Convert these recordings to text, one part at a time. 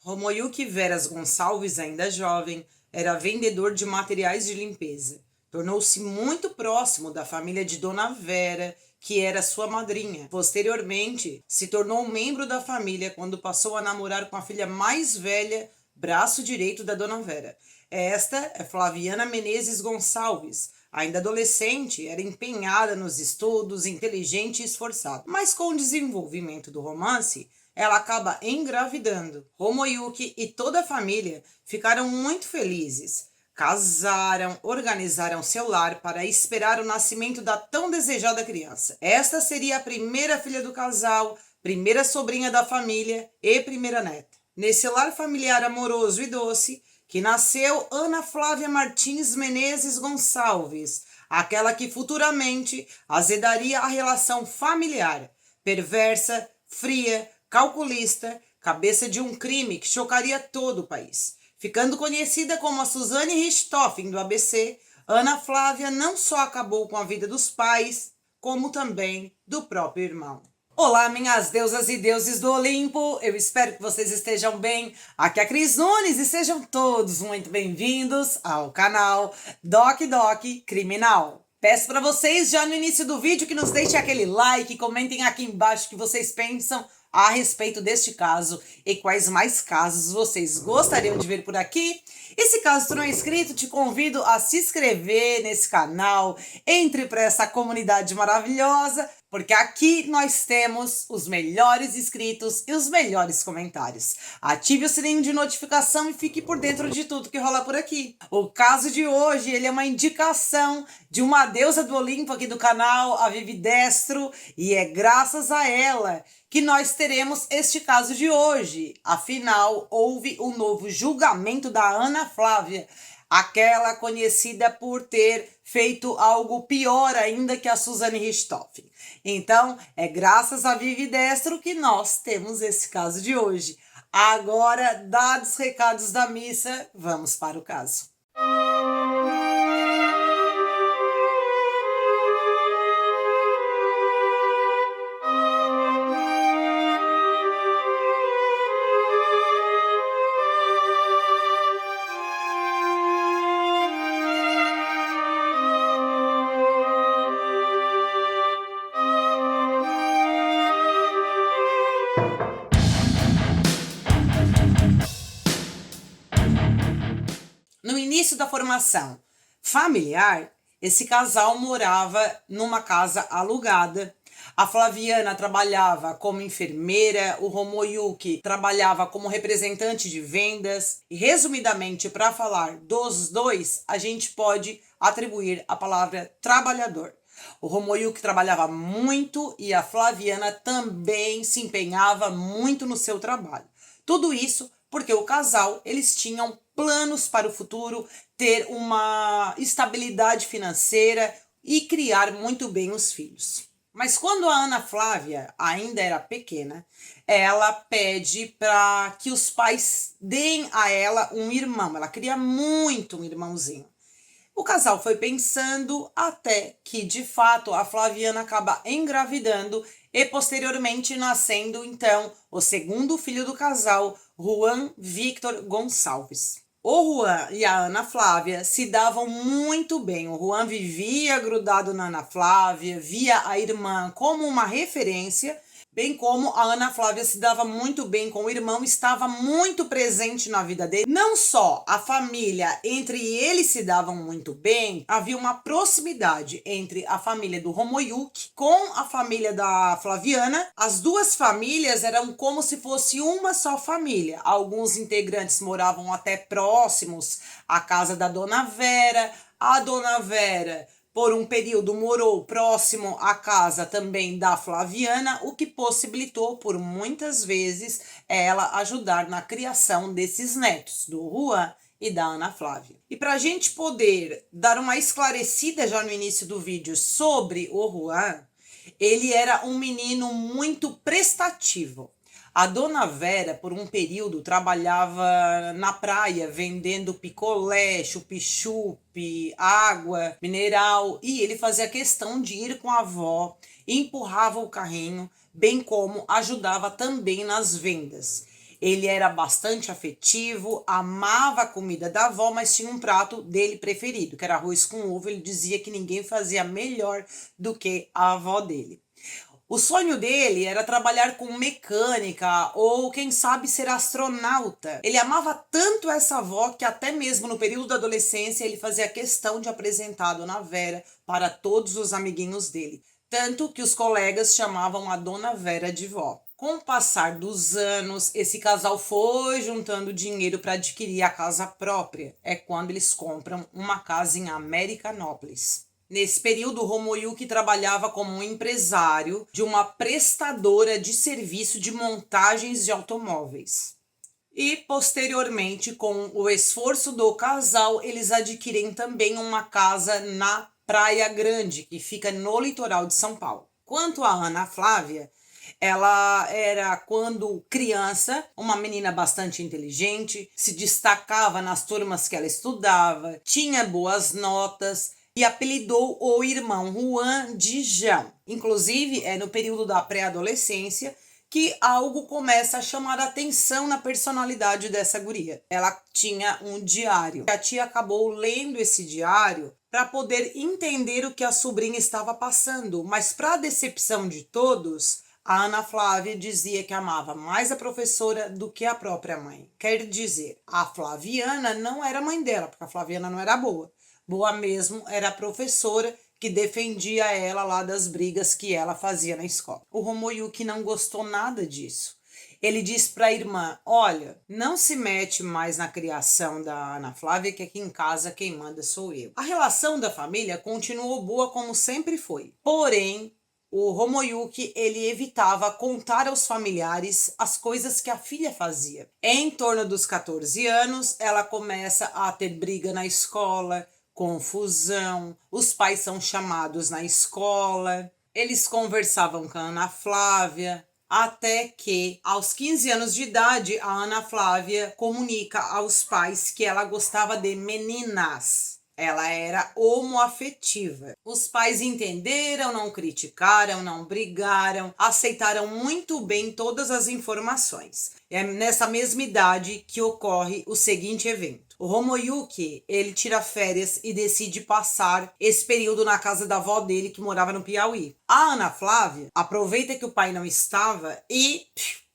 Romoyuki Veras Gonçalves, ainda jovem, era vendedor de materiais de limpeza. Tornou-se muito próximo da família de Dona Vera, que era sua madrinha. Posteriormente, se tornou um membro da família quando passou a namorar com a filha mais velha, braço direito da Dona Vera. Esta é Flaviana Menezes Gonçalves. Ainda adolescente, era empenhada nos estudos, inteligente e esforçada. Mas com o desenvolvimento do romance, ela acaba engravidando. Romoyuki e toda a família ficaram muito felizes. Casaram, organizaram seu lar para esperar o nascimento da tão desejada criança. Esta seria a primeira filha do casal, primeira sobrinha da família e primeira neta. Nesse lar familiar amoroso e doce, que nasceu Ana Flávia Martins Menezes Gonçalves, aquela que futuramente azedaria a relação familiar, perversa, fria, calculista, cabeça de um crime que chocaria todo o país. Ficando conhecida como a Suzane Richthofen do ABC, Ana Flávia não só acabou com a vida dos pais, como também do próprio irmão. Olá, minhas deusas e deuses do Olimpo, eu espero que vocês estejam bem. Aqui é a Cris Nunes e sejam todos muito bem-vindos ao canal Doc Criminal. Peço para vocês já no início do vídeo que nos deixem aquele like, comentem aqui embaixo o que vocês pensam a respeito deste caso e quais mais casos vocês gostariam de ver por aqui. E se caso tu não é inscrito, te convido a se inscrever nesse canal, entre para essa comunidade maravilhosa, porque aqui nós temos os melhores inscritos e os melhores comentários. Ative o sininho de notificação e fique por dentro de tudo que rola por aqui. O caso de hoje, ele é uma indicação de uma deusa do Olimpo aqui do canal, a Vivi Destro, e é graças a ela que nós teremos este caso de hoje. Afinal, houve um novo julgamento da Ana Flávia, aquela conhecida por ter feito algo pior ainda que a Suzane Richthofen. Então, é graças a Vivi Destro que nós temos esse caso de hoje. Agora, dados os recados da missa, vamos para o caso. No início da formação familiar, esse casal morava numa casa alugada. A Flaviana trabalhava como enfermeira, o Romoyuki trabalhava como representante de vendas. E, resumidamente, para falar dos dois, a gente pode atribuir a palavra trabalhador. O Romoyuki trabalhava muito e a Flaviana também se empenhava muito no seu trabalho. Tudo isso porque o casal, eles tinham planos para o futuro, ter uma estabilidade financeira e criar muito bem os filhos. Mas quando a Ana Flávia ainda era pequena, ela pede para que os pais deem a ela um irmão. Ela queria muito um irmãozinho. O casal foi pensando até que, de fato, a Flaviana acaba engravidando e posteriormente nascendo, então, o segundo filho do casal, Juan Victor Gonçalves. O Juan e a Ana Flávia se davam muito bem. O Juan vivia grudado na Ana Flávia, via a irmã como uma referência, bem como a Ana Flávia se dava muito bem com o irmão, estava muito presente na vida dele. Não só a família, entre eles se davam muito bem, havia uma proximidade entre a família do Romoyuki com a família da Flaviana. As duas famílias eram como se fosse uma só família. Alguns integrantes moravam até próximos à casa da Dona Vera. A Dona Vera, por um período, morou próximo à casa também da Flaviana, o que possibilitou por muitas vezes ela ajudar na criação desses netos, do Juan e da Ana Flávia. E para a gente poder dar uma esclarecida já no início do vídeo sobre o Juan, ele era um menino muito prestativo. A Dona Vera, por um período, trabalhava na praia vendendo picolé, chup-chup, água mineral, e ele fazia questão de ir com a avó, empurrava o carrinho, bem como ajudava também nas vendas. Ele era bastante afetivo, amava a comida da avó, mas tinha um prato dele preferido, que era arroz com ovo. Ele dizia que ninguém fazia melhor do que a avó dele. O sonho dele era trabalhar com mecânica ou, quem sabe, ser astronauta. Ele amava tanto essa avó que até mesmo no período da adolescência ele fazia questão de apresentar a Dona Vera para todos os amiguinhos dele. Tanto que os colegas chamavam a Dona Vera de vó. Com o passar dos anos, esse casal foi juntando dinheiro para adquirir a casa própria. É quando eles compram uma casa em Americanópolis. Nesse período, Homoyuki trabalhava como um empresário de uma prestadora de serviço de montagens de automóveis. E, posteriormente, com o esforço do casal, eles adquirem também uma casa na Praia Grande, que fica no litoral de São Paulo. Quanto a Ana Flávia, ela era, quando criança, uma menina bastante inteligente, se destacava nas turmas que ela estudava, tinha boas notas e apelidou o irmão Juan de Jean. Inclusive, é no período da pré-adolescência que algo começa a chamar a atenção na personalidade dessa guria. Ela tinha um diário. A tia acabou lendo esse diário para poder entender o que a sobrinha estava passando, mas para a decepção de todos, a Ana Flávia dizia que amava mais a professora do que a própria mãe. Quer dizer, a Flaviana não era mãe dela, porque a Flaviana não era boa. Boa mesmo era a professora que defendia ela lá das brigas que ela fazia na escola. O Homoyuki não gostou nada disso. Ele disse para a irmã: olha, não se mete mais na criação da Ana Flávia, que aqui em casa quem manda sou eu. A relação da família continuou boa como sempre foi. Porém, o Homoyuki, ele evitava contar aos familiares as coisas que a filha fazia. Em torno dos 14 anos, ela começa a ter briga na escola, confusão, os pais são chamados na escola, eles conversavam com a Ana Flávia, até que, aos 15 anos de idade, a Ana Flávia comunica aos pais que ela gostava de meninas. Ela era homoafetiva. Os pais entenderam, não criticaram, não brigaram, aceitaram muito bem todas as informações. É nessa mesma idade que ocorre o seguinte evento. O Homoyuki, ele tira férias e decide passar esse período na casa da avó dele, que morava no Piauí. A Ana Flávia aproveita que o pai não estava e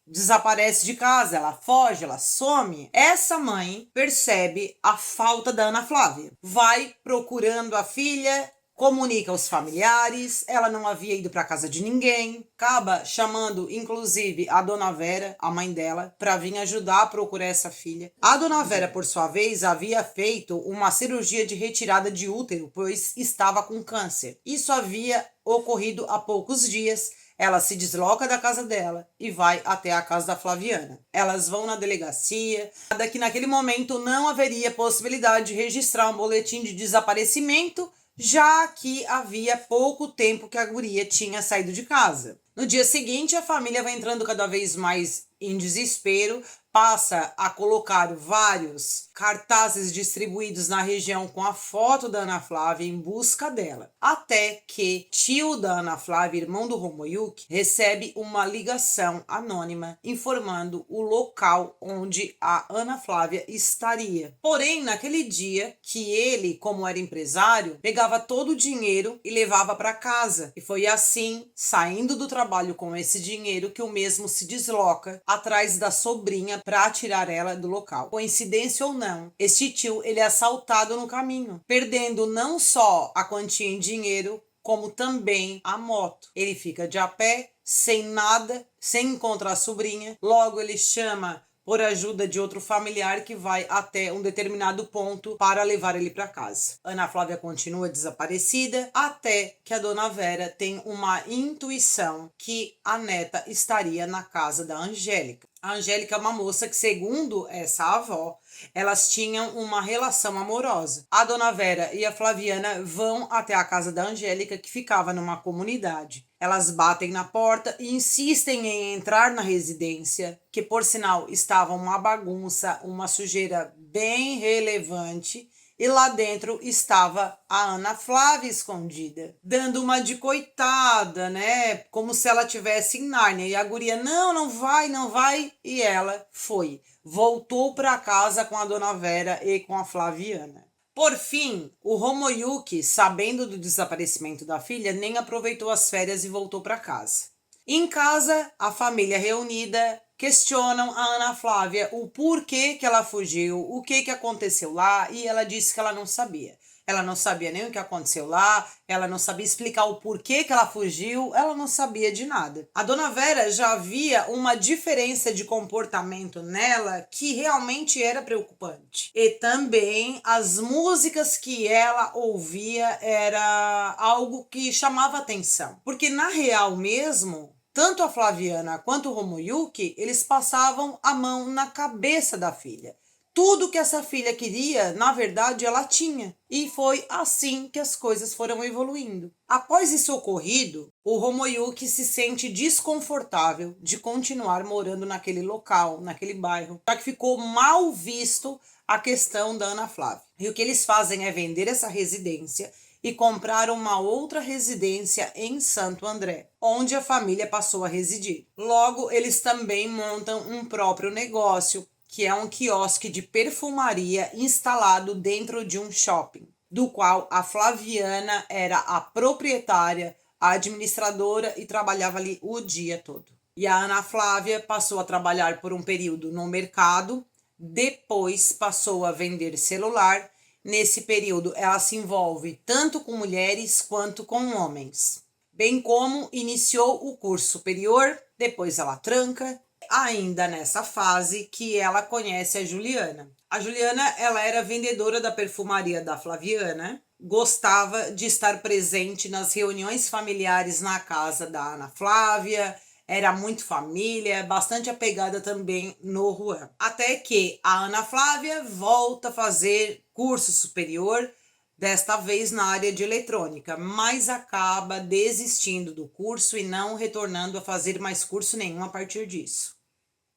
desaparece de casa, ela foge, ela some. Essa mãe percebe a falta da Ana Flávia, vai procurando a filha, comunica aos familiares, ela não havia ido para casa de ninguém, acaba chamando inclusive a Dona Vera, a mãe dela, para vir ajudar a procurar essa filha. A Dona Vera, por sua vez, havia feito uma cirurgia de retirada de útero, pois estava com câncer. Isso havia ocorrido há poucos dias. Ela se desloca da casa dela e vai até a casa da Flaviana. Elas vão na delegacia, que naquele momento não haveria possibilidade de registrar um boletim de desaparecimento, já que havia pouco tempo que a guria tinha saído de casa. No dia seguinte, a família vai entrando cada vez mais em desespero, passa a colocar vários cartazes distribuídos na região com a foto da Ana Flávia em busca dela. Até que tio da Ana Flávia, irmão do Homoyuki, recebe uma ligação anônima informando o local onde a Ana Flávia estaria. Porém, naquele dia que ele, como era empresário, pegava todo o dinheiro e levava para casa. E foi assim, saindo do trabalho com esse dinheiro, que o mesmo se desloca atrás da sobrinha para tirar ela do local. Coincidência ou não, este tio ele é assaltado no caminho, perdendo não só a quantia em dinheiro, como também a moto. Ele fica de a pé, sem nada, sem encontrar a sobrinha. Logo ele chama por ajuda de outro familiar que vai até um determinado ponto para levar ele para casa. Ana Flávia continua desaparecida até que a Dona Vera tem uma intuição que a neta estaria na casa da Angélica. A Angélica é uma moça que, segundo essa avó, elas tinham uma relação amorosa. A Dona Vera e a Flaviana vão até a casa da Angélica, que ficava numa comunidade. Elas batem na porta e insistem em entrar na residência, que por sinal estava uma bagunça, uma sujeira bem relevante, e lá dentro estava a Ana Flávia escondida, dando uma de coitada, né? Como se ela tivesse em Nárnia. E a guria, não, não vai, não vai. E ela foi. Voltou para casa com a Dona Vera e com a Flaviana. Por fim, o Homoyuki, sabendo do desaparecimento da filha, nem aproveitou as férias e voltou para casa. Em casa, a família reunida questionam a Ana Flávia o porquê que ela fugiu, o que aconteceu lá, e ela disse que ela não sabia. Ela não sabia nem o que aconteceu lá, ela não sabia explicar o porquê que ela fugiu, ela não sabia de nada. A Dona Vera já via uma diferença de comportamento nela que realmente era preocupante. E também as músicas que ela ouvia era algo que chamava atenção. Porque na real mesmo, tanto a Flaviana quanto o Homoyuki, eles passavam a mão na cabeça da filha. Tudo que essa filha queria, na verdade, ela tinha. E foi assim que as coisas foram evoluindo. Após isso ocorrido, o Homoyuki se sente desconfortável de continuar morando naquele local, naquele bairro, já que ficou mal visto a questão da Ana Flávia. E o que eles fazem é vender essa residência e comprar uma outra residência em Santo André, onde a família passou a residir. Logo, eles também montam um próprio negócio, que é um quiosque de perfumaria instalado dentro de um shopping, do qual a Flaviana era a proprietária, a administradora e trabalhava ali o dia todo. E a Ana Flávia passou a trabalhar por um período no mercado, depois passou a vender celular. Nesse período, ela se envolve tanto com mulheres quanto com homens, bem como iniciou o curso superior, depois ela tranca, ainda nessa fase que ela conhece a Juliana. A Juliana, ela era vendedora da perfumaria da Flaviana, gostava de estar presente nas reuniões familiares na casa da Ana Flávia, era muito família, bastante apegada também no Juan. Até que a Ana Flávia volta a fazer curso superior, desta vez na área de eletrônica, mas acaba desistindo do curso e não retornando a fazer mais curso nenhum a partir disso.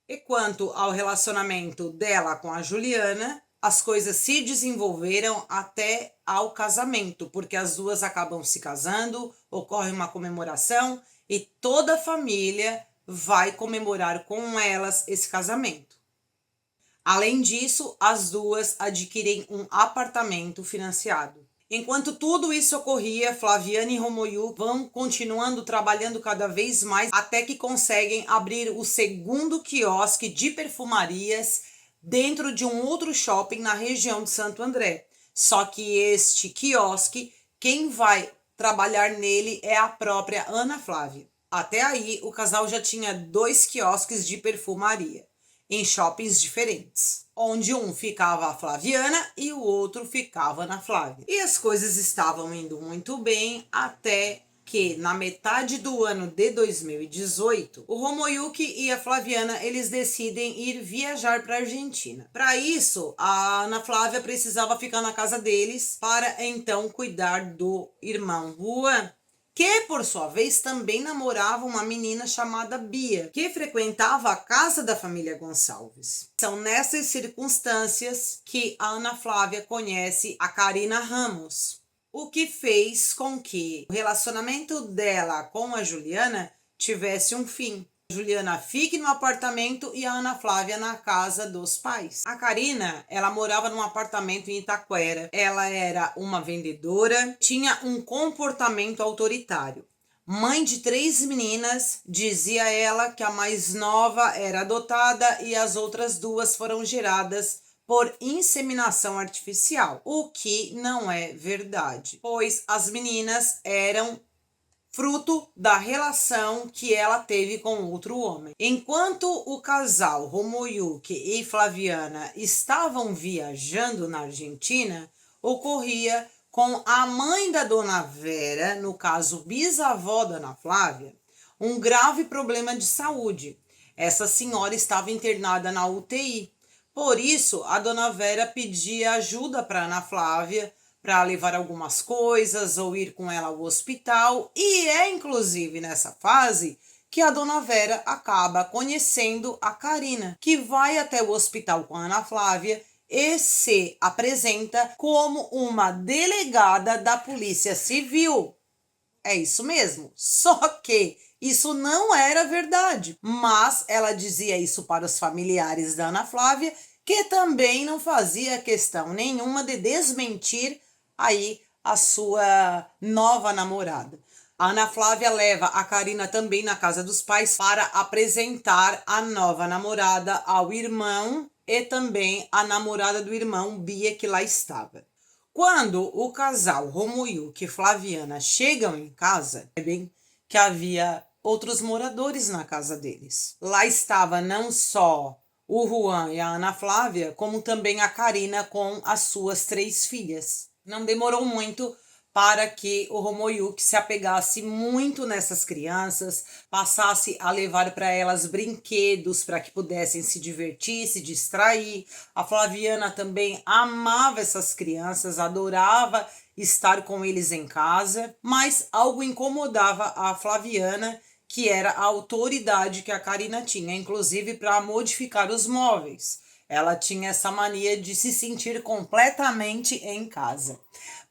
E quanto ao relacionamento dela com a Juliana, as coisas se desenvolveram até ao casamento, porque as duas acabam se casando, ocorre uma comemoração e toda a família vai comemorar com elas esse casamento. Além disso, as duas adquirem um apartamento financiado. Enquanto tudo isso ocorria, Flaviana e Homoyuki vão continuando trabalhando cada vez mais até que conseguem abrir o segundo quiosque de perfumarias dentro de um outro shopping na região de Santo André. Só que este quiosque, quem vai trabalhar nele é a própria Ana Flávia. Até aí, o casal já tinha 2 quiosques de perfumaria em shoppings diferentes, onde um ficava a Flaviana e o outro ficava na Flávia. E as coisas estavam indo muito bem até que na metade do ano de 2018, o Homoyuki e a Flaviana, eles decidem ir viajar para a Argentina. Para isso, a Ana Flávia precisava ficar na casa deles para então cuidar do irmão Juan, que, por sua vez, também namorava uma menina chamada Bia, que frequentava a casa da família Gonçalves. São nessas circunstâncias que a Ana Flávia conhece a Karina Ramos, o que fez com que o relacionamento dela com a Juliana tivesse um fim. A Juliana fique no apartamento e a Ana Flávia na casa dos pais. A Karina, ela morava num apartamento em Itaquera. Ela era uma vendedora, tinha um comportamento autoritário. Mãe de 3 meninas, dizia ela que a mais nova era adotada e as outras 2 foram geradas por inseminação artificial, o que não é verdade, pois as meninas eram fruto da relação que ela teve com outro homem. Enquanto o casal Homoyuki e Flaviana estavam viajando na Argentina, ocorria com a mãe da Dona Vera, no caso bisavó da Ana Flávia, um grave problema de saúde. Essa senhora estava internada na UTI. Por isso, a Dona Vera pedia ajuda para Ana Flávia para levar algumas coisas ou ir com ela ao hospital. E é inclusive nessa fase que a Dona Vera acaba conhecendo a Karina, que vai até o hospital com a Ana Flávia e se apresenta como uma delegada da Polícia Civil. É isso mesmo. Só que isso não era verdade, mas ela dizia isso para os familiares da Ana Flávia, que também não fazia questão nenhuma de desmentir aí a sua nova namorada. A Ana Flávia leva a Karina também na casa dos pais para apresentar a nova namorada ao irmão e também a namorada do irmão, Bia, que lá estava. Quando o casal Romoyuki e Flaviana chegam em casa, é bem que havia outros moradores na casa deles. Lá estava não só o Juan e a Ana Flávia, como também a Karina com as suas 3 filhas. Não demorou muito para que o Romoyuki se apegasse muito nessas crianças, passasse a levar para elas brinquedos para que pudessem se divertir, se distrair. A Flaviana também amava essas crianças, adorava estar com eles em casa, mas algo incomodava a Flaviana, que era a autoridade que a Karina tinha, inclusive para modificar os móveis. Ela tinha essa mania de se sentir completamente em casa.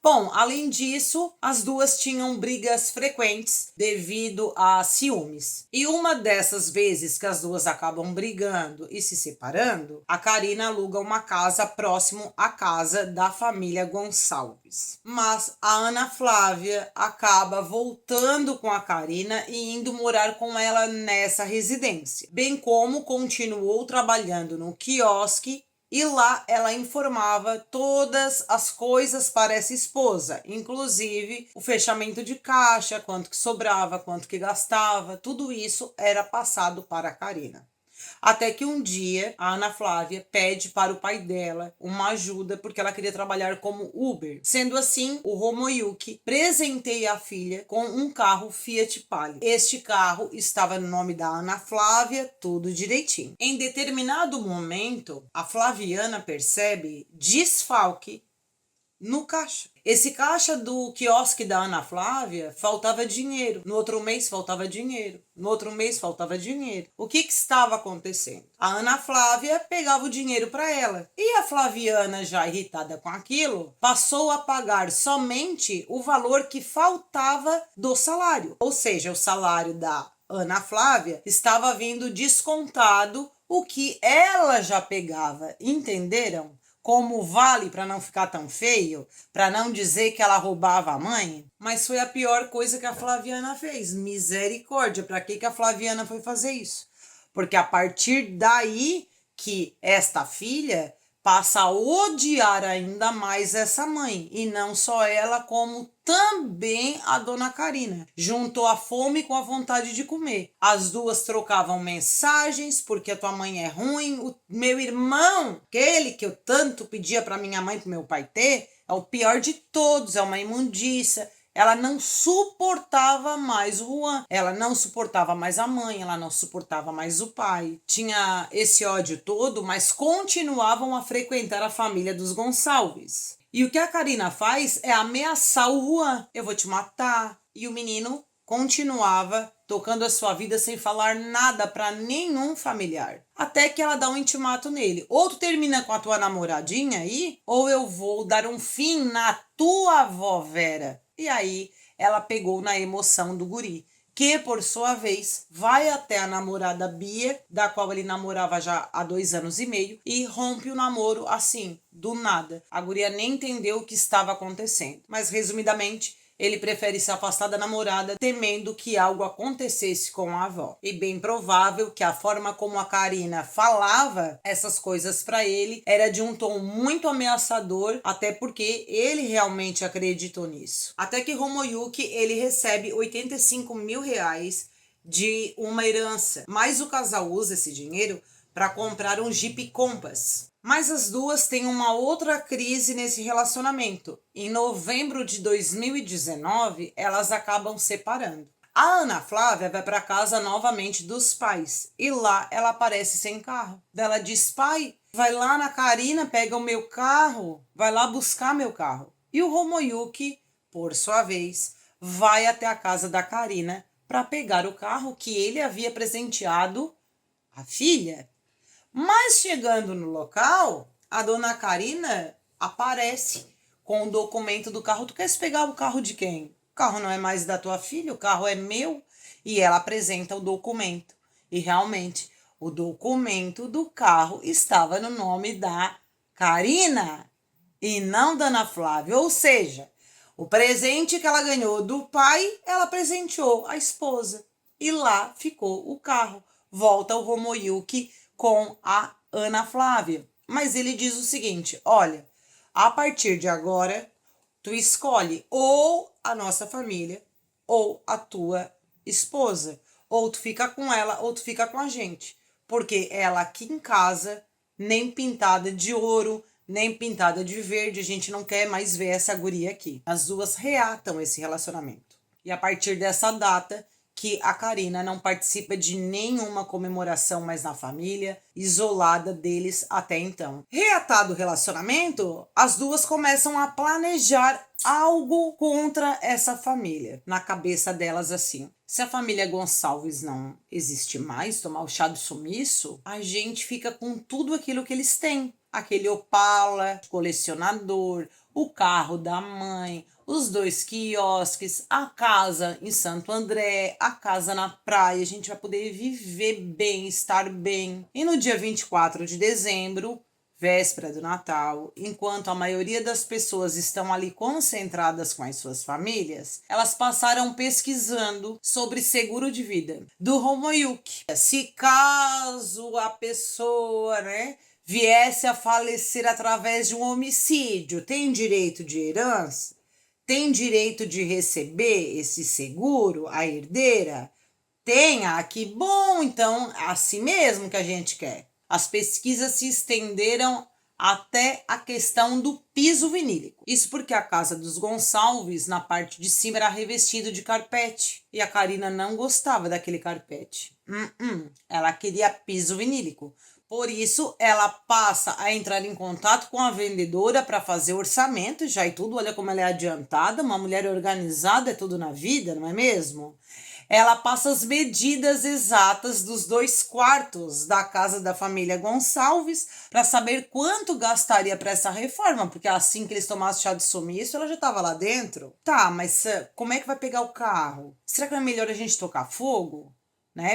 Bom, além disso, as duas tinham brigas frequentes devido a ciúmes. E uma dessas vezes que as duas acabam brigando e se separando, a Karina aluga uma casa próximo à casa da família Gonçalves. Mas a Ana Flávia acaba voltando com a Karina e indo morar com ela nessa residência, bem como continuou trabalhando no quiosque. E lá ela informava todas as coisas para essa esposa, inclusive o fechamento de caixa, quanto que sobrava, quanto que gastava, tudo isso era passado para a Karina. Até que um dia a Ana Flávia pede para o pai dela uma ajuda porque ela queria trabalhar como Uber. Sendo assim, o Romoyuki presenteia a filha com um carro Fiat Palio. Este carro estava no nome da Ana Flávia, tudo direitinho. Em determinado momento, a Flaviana percebe desfalque no caixa. Esse caixa do quiosque da Ana Flávia faltava dinheiro. No outro mês faltava dinheiro. No outro mês faltava dinheiro. O que estava acontecendo? A Ana Flávia pegava o dinheiro para ela. E a Flaviana, já irritada com aquilo, passou a pagar somente o valor que faltava do salário. Ou seja, o salário da Ana Flávia estava vindo descontado o que ela já pegava. Entenderam? Como vale para não ficar tão feio, para não dizer que ela roubava a mãe. Mas foi a pior coisa que a Flaviana fez. Misericórdia, para que a Flaviana foi fazer isso? Porque a partir daí que esta filha passa a odiar ainda mais essa mãe, e não só ela, como também a dona Karina. Juntou a fome com a vontade de comer. As duas trocavam mensagens, porque a tua mãe é ruim, o meu irmão, aquele que eu tanto pedia para minha mãe e para meu pai ter, é o pior de todos, é uma imundícia. Ela não suportava mais o Juan, ela não suportava mais a mãe, ela não suportava mais o pai. Tinha esse ódio todo, mas continuavam a frequentar a família dos Gonçalves. E o que a Karina faz é ameaçar o Juan. Eu vou te matar. E o menino continuava tocando a sua vida sem falar nada para nenhum familiar. Até que ela dá um intimato nele. Ou tu termina com a tua namoradinha aí, ou eu vou dar um fim na tua avó Vera. E aí ela pegou na emoção do guri, que por sua vez vai até a namorada Bia, da qual ele namorava já há 2 anos e meio, e rompe o namoro assim, do nada. A guria nem entendeu o que estava acontecendo. Mas resumidamente, ele prefere se afastar da namorada, temendo que algo acontecesse com a avó. E bem provável que a forma como a Karina falava essas coisas para ele era de um tom muito ameaçador, até porque ele realmente acreditou nisso. Até que Romoyuki, ele recebe 85 mil reais de uma herança, mas o casal usa esse dinheiro para comprar um Jeep Compass. Mas as duas têm uma outra crise nesse relacionamento. Em novembro de 2019, elas acabam separando. A Ana Flávia vai para casa novamente dos pais e lá ela aparece sem carro. Ela diz: pai, vai lá na Karina, pega o meu carro, vai lá buscar meu carro. E o Romoyuki, por sua vez, vai até a casa da Karina para pegar o carro que ele havia presenteado à filha. Mas chegando no local, a dona Karina aparece com o documento do carro. Tu queres pegar o carro de quem? O carro não é mais da tua filha, o carro é meu. E ela apresenta o documento. E realmente, o documento do carro estava no nome da Karina e não da Ana Flávia. Ou seja, o presente que ela ganhou do pai, ela presenteou a esposa. E lá ficou o carro. Volta o Romoyuki com a Ana Flávia. Mas ele diz o seguinte: olha, a partir de agora, tu escolhe ou a nossa família ou a tua esposa. Ou tu fica com ela ou tu fica com a gente. Porque ela aqui em casa, nem pintada de ouro, nem pintada de verde, a gente não quer mais ver essa guria aqui. As duas reatam esse relacionamento. E a partir dessa data, que a Karina não participa de nenhuma comemoração mais na família, isolada deles até então. Reatado o relacionamento, as duas começam a planejar algo contra essa família. Na cabeça delas assim: se a família Gonçalves não existe mais, tomar o chá do sumiço, a gente fica com tudo aquilo que eles têm. Aquele Opala, colecionador, o carro da mãe, os 2 quiosques, a casa em Santo André, a casa na praia. A gente vai poder viver bem, estar bem. E no dia 24 de dezembro, véspera do Natal, enquanto a maioria das pessoas estão ali concentradas com as suas famílias, elas passaram pesquisando sobre seguro de vida do Romoyuki. Se caso a pessoa, viesse a falecer através de um homicídio, tem direito de herança? Tem direito de receber esse seguro, a herdeira? Tenha, que bom, então, assim mesmo que a gente quer. As pesquisas se estenderam até a questão do piso vinílico. Isso porque a casa dos Gonçalves, na parte de cima, era revestido de carpete. E a Karina não gostava daquele carpete. Ela queria piso vinílico. Por isso, ela passa a entrar em contato com a vendedora para fazer orçamento, já e tudo. Olha como ela é adiantada, uma mulher organizada, é tudo na vida, não é mesmo? Ela passa as medidas exatas dos 2 quartos da casa da família Gonçalves para saber quanto gastaria para essa reforma, porque assim que eles tomassem chá de sumiço, ela já estava lá dentro. Tá, mas como é que vai pegar o carro? Será que não é melhor a gente tocar fogo?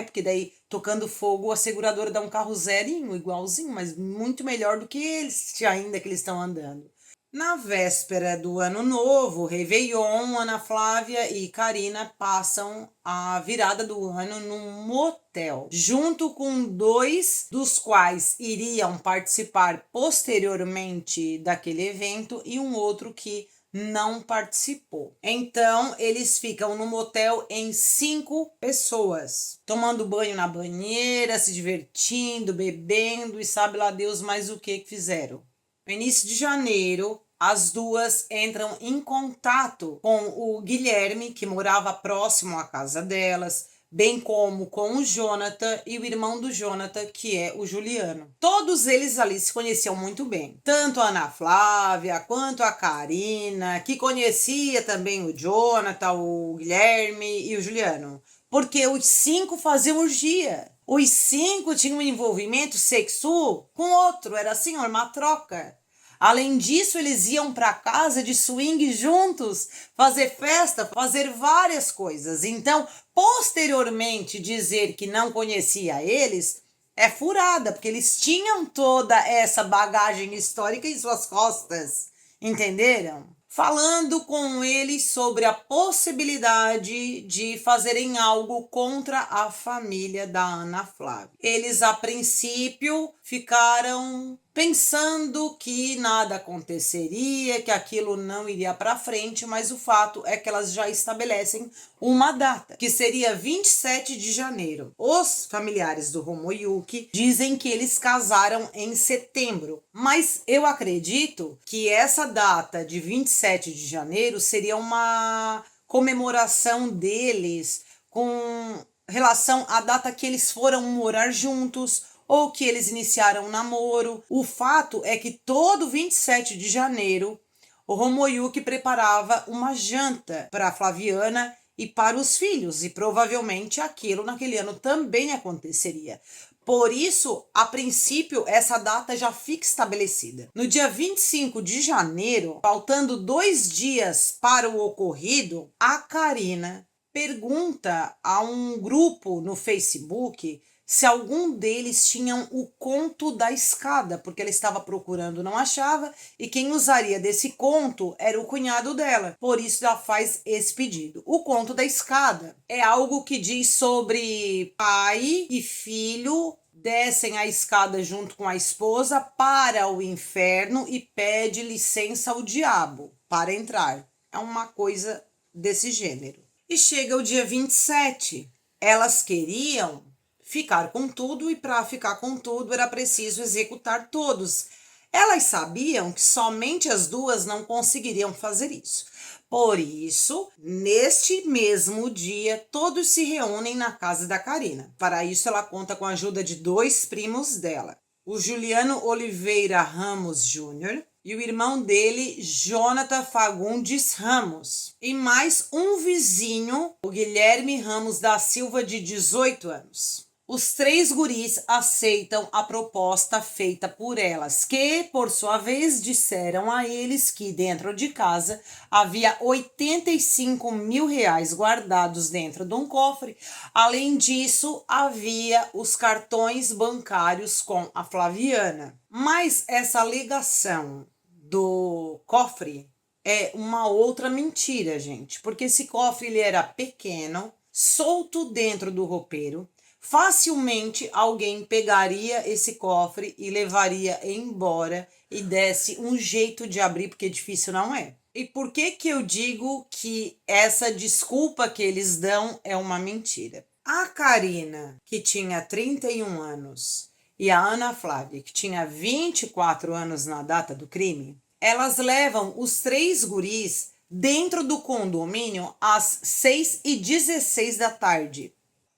Porque daí, tocando fogo, a seguradora dá um carro zerinho, igualzinho, mas muito melhor do que eles, ainda que eles estão andando. Na véspera do Ano Novo, Réveillon, Ana Flávia e Karina passam a virada do ano num motel, junto com 2 dos quais iriam participar posteriormente daquele evento e um outro que não participou. Então, eles ficam no motel em 5 pessoas, tomando banho na banheira, se divertindo, bebendo e sabe lá Deus mais o que fizeram. No início de janeiro, as duas entram em contato com o Guilherme, que morava próximo à casa delas, bem como com o Jonathan e o irmão do Jonathan, que é o Juliano. Todos eles ali se conheciam muito bem. Tanto a Ana Flávia quanto a Karina, que conhecia também o Jonathan, o Guilherme e o Juliano. Porque os 5 faziam orgia. Os 5 tinham um envolvimento sexual com outro. Era assim, uma troca. Além disso, eles iam para casa de swing juntos, fazer festa, fazer várias coisas. Então, posteriormente, dizer que não conhecia eles é furada, porque eles tinham toda essa bagagem histórica em suas costas. Entenderam? Falando com eles sobre a possibilidade de fazerem algo contra a família da Ana Flávia. Eles, a princípio, ficaram pensando que nada aconteceria, que aquilo não iria para frente, mas o fato é que elas já estabelecem uma data, que seria 27 de janeiro. Os familiares do Romoyuki dizem que eles casaram em setembro, mas eu acredito que essa data de 27 de janeiro seria uma comemoração deles com relação à data que eles foram morar juntos, ou que eles iniciaram um namoro. O fato é que todo 27 de janeiro, o Romoyuki preparava uma janta para a Flaviana e para os filhos, e provavelmente aquilo naquele ano também aconteceria. Por isso, a princípio, essa data já fica estabelecida. No dia 25 de janeiro, faltando 2 dias para o ocorrido, a Karina pergunta a um grupo no Facebook se algum deles tinham o conto da escada, porque ela estava procurando, não achava, e quem usaria desse conto era o cunhado dela. Por isso ela faz esse pedido. O conto da escada é algo que diz sobre pai e filho descem a escada junto com a esposa para o inferno e pede licença ao diabo para entrar. É uma coisa desse gênero. E chega o dia 27. Elas queriam ficar com tudo e para ficar com tudo era preciso executar todos. Elas sabiam que somente as duas não conseguiriam fazer isso. Por isso, neste mesmo dia, todos se reúnem na casa da Karina. Para isso, ela conta com a ajuda de 2 primos dela, o Juliano Oliveira Ramos Júnior e o irmão dele, Jonathan Fagundes Ramos, e mais um vizinho, o Guilherme Ramos da Silva, de 18 anos. Os 3 guris aceitam a proposta feita por elas, que, por sua vez, disseram a eles que dentro de casa havia R$ 85 mil guardados dentro de um cofre. Além disso, havia os cartões bancários com a Flaviana. Mas essa alegação do cofre é uma outra mentira, gente, porque esse cofre ele era pequeno, solto dentro do roupeiro. Facilmente alguém pegaria esse cofre e levaria embora e desse um jeito de abrir, porque difícil não é. E por que eu digo que essa desculpa que eles dão é uma mentira? A Karina, que tinha 31 anos, e a Ana Flávia, que tinha 24 anos na data do crime, elas levam os 3 guris dentro do condomínio às 6h16 da tarde.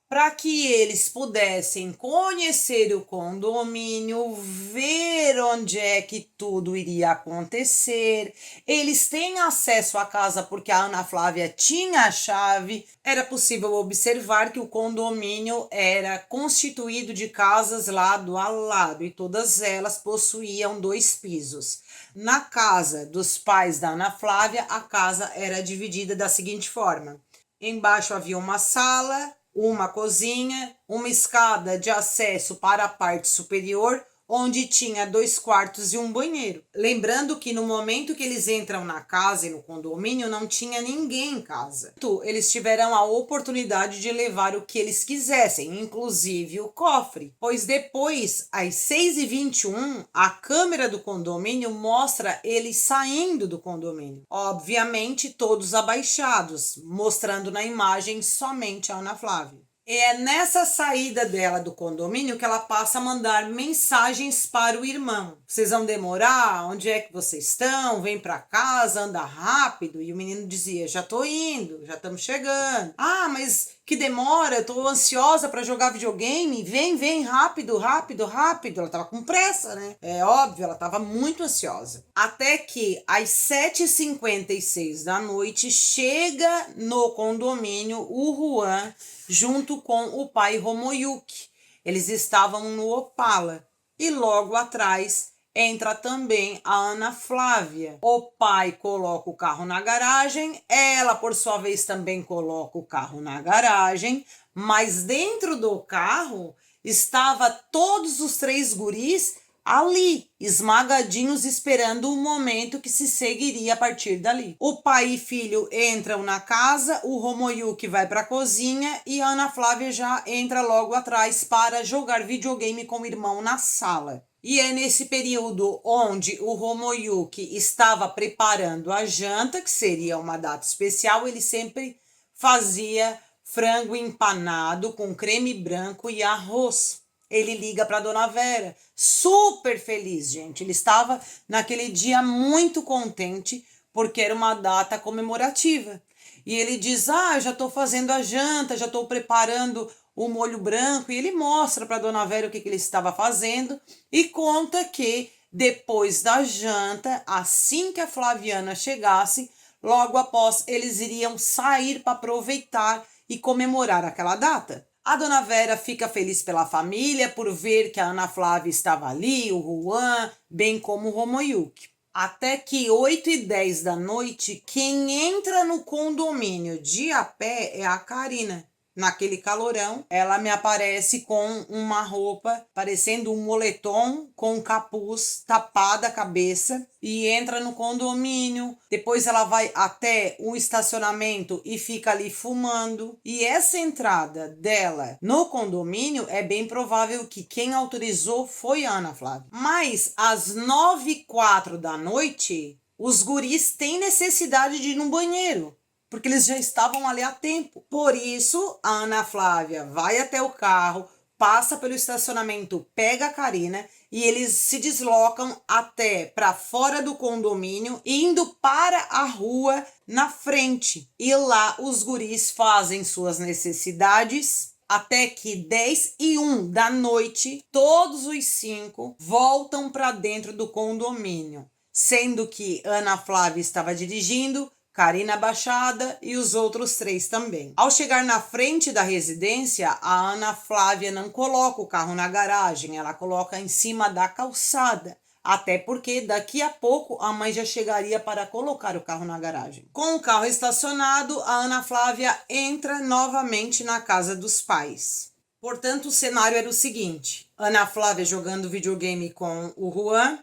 Para que eles pudessem conhecer o condomínio, ver onde é que tudo iria acontecer. Eles têm acesso à casa porque a Ana Flávia tinha a chave. Era possível observar que o condomínio era constituído de casas lado a lado e todas elas possuíam 2 pisos. Na casa dos pais da Ana Flávia, a casa era dividida da seguinte forma: embaixo havia uma sala, uma cozinha, uma escada de acesso para a parte superior, onde tinha 2 quartos e um banheiro. Lembrando que no momento que eles entram na casa e no condomínio, não tinha ninguém em casa. Eles tiveram a oportunidade de levar o que eles quisessem, inclusive o cofre. Pois depois, às 6h21, a câmera do condomínio mostra eles saindo do condomínio. Obviamente, todos abaixados, mostrando na imagem somente a Ana Flávia. É nessa saída dela do condomínio que ela passa a mandar mensagens para o irmão. Vocês vão demorar? Onde é que vocês estão? Vem para casa, anda rápido. E o menino dizia, já tô indo, já estamos chegando. Ah, mas que demora, eu tô ansiosa para jogar videogame. Vem, rápido, rápido, rápido. Ela tava com pressa, né? É óbvio, ela tava muito ansiosa. Até que às 7h56 da noite chega no condomínio o Juan junto com o pai Romoyuki. Eles estavam no Opala. E logo atrás entra também a Ana Flávia. O pai coloca o carro na garagem, ela, por sua vez, também coloca o carro na garagem, mas dentro do carro estava todos os 3 guris ali, esmagadinhos, esperando o momento que se seguiria a partir dali. O pai e filho entram na casa, o Romoyuki vai para a cozinha e a Ana Flávia já entra logo atrás para jogar videogame com o irmão na sala. E é nesse período onde o Romoyuki estava preparando a janta, que seria uma data especial, ele sempre fazia frango empanado com creme branco e arroz. Ele liga para Dona Vera, super feliz, gente. Ele estava naquele dia muito contente, porque era uma data comemorativa. E ele diz, eu já estou fazendo a janta, já estou preparando o molho branco. E ele mostra para Dona Vera o que ele estava fazendo e conta que depois da janta, assim que a Flaviana chegasse, logo após eles iriam sair para aproveitar e comemorar aquela data. A dona Vera fica feliz pela família por ver que a Ana Flávia estava ali, o Juan, bem como o Romoyuki. Até que 8h10 da noite, quem entra no condomínio de a pé é a Karina. Naquele calorão, ela me aparece com uma roupa parecendo um moletom com um capuz tapada a cabeça e entra no condomínio. Depois ela vai até um estacionamento e fica ali fumando. E essa entrada dela no condomínio é bem provável que quem autorizou foi a Ana Flávia. Mas às 9h04 da noite, os guris têm necessidade de ir no banheiro, porque eles já estavam ali há tempo. Por isso, a Ana Flávia vai até o carro, passa pelo estacionamento, pega a Karina e eles se deslocam até para fora do condomínio, indo para a rua na frente. E lá os guris fazem suas necessidades até que 10h01 da noite, todos os 5 voltam para dentro do condomínio, sendo que Ana Flávia estava dirigindo, Karina abaixada e os outros 3 também. Ao chegar na frente da residência, a Ana Flávia não coloca o carro na garagem, ela coloca em cima da calçada. Até porque daqui a pouco a mãe já chegaria para colocar o carro na garagem. Com o carro estacionado, a Ana Flávia entra novamente na casa dos pais. Portanto, o cenário era o seguinte: Ana Flávia jogando videogame com o Juan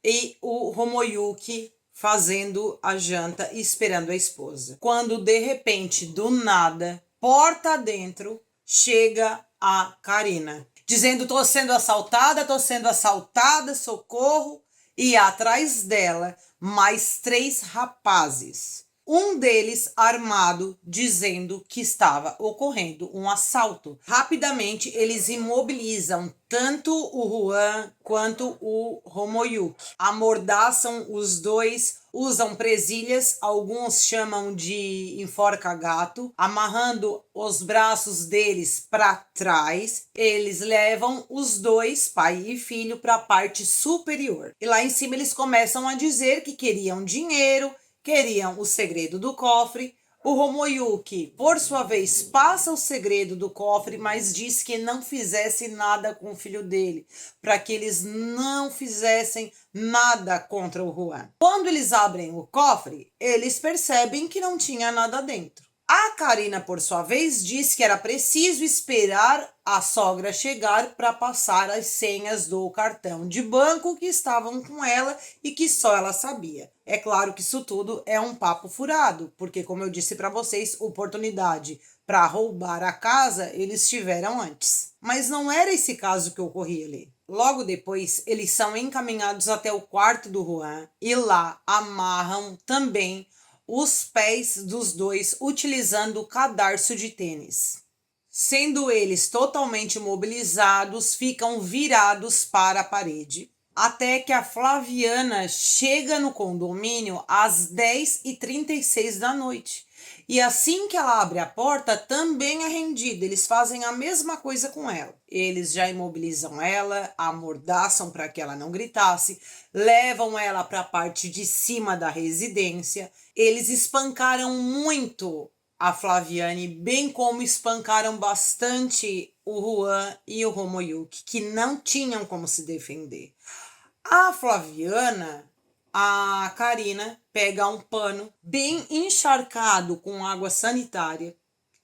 e o Romoyuki fazendo a janta e esperando a esposa. Quando de repente, do nada, porta dentro, chega a Karina, dizendo: tô sendo assaltada, socorro. E atrás dela, mais 3 rapazes. Um deles armado, dizendo que estava ocorrendo um assalto. Rapidamente, eles imobilizam tanto o Juan quanto o Romoyuki. Amordaçam os dois, usam presilhas, alguns chamam de enforca-gato, amarrando os braços deles para trás. Eles levam os dois, pai e filho, para a parte superior. E lá em cima eles começam a dizer que queriam dinheiro, queriam o segredo do cofre. O Romoyuki, por sua vez, passa o segredo do cofre, mas diz que não fizesse nada com o filho dele, para que eles não fizessem nada contra o Juan. Quando eles abrem o cofre, eles percebem que não tinha nada dentro. A Karina, por sua vez, diz que era preciso esperar a sogra chegar para passar as senhas do cartão de banco que estavam com ela e que só ela sabia. É claro que isso tudo é um papo furado, porque, como eu disse para vocês, oportunidade para roubar a casa eles tiveram antes. Mas não era esse caso que ocorria ali. Logo depois, eles são encaminhados até o quarto do Juan e lá amarram também os pés dos dois utilizando o cadarço de tênis. Sendo eles totalmente mobilizados, ficam virados para a parede, até que a Flaviana chega no condomínio às 10h36 da noite. E assim que ela abre a porta, também é rendida. Eles fazem a mesma coisa com ela. Eles já imobilizam ela, amordaçam para que ela não gritasse, levam ela para a parte de cima da residência. Eles espancaram muito a Flaviane, bem como espancaram bastante o Juan e o Romoyuki, que não tinham como se defender. A Flaviana, a Karina, pega um pano bem encharcado com água sanitária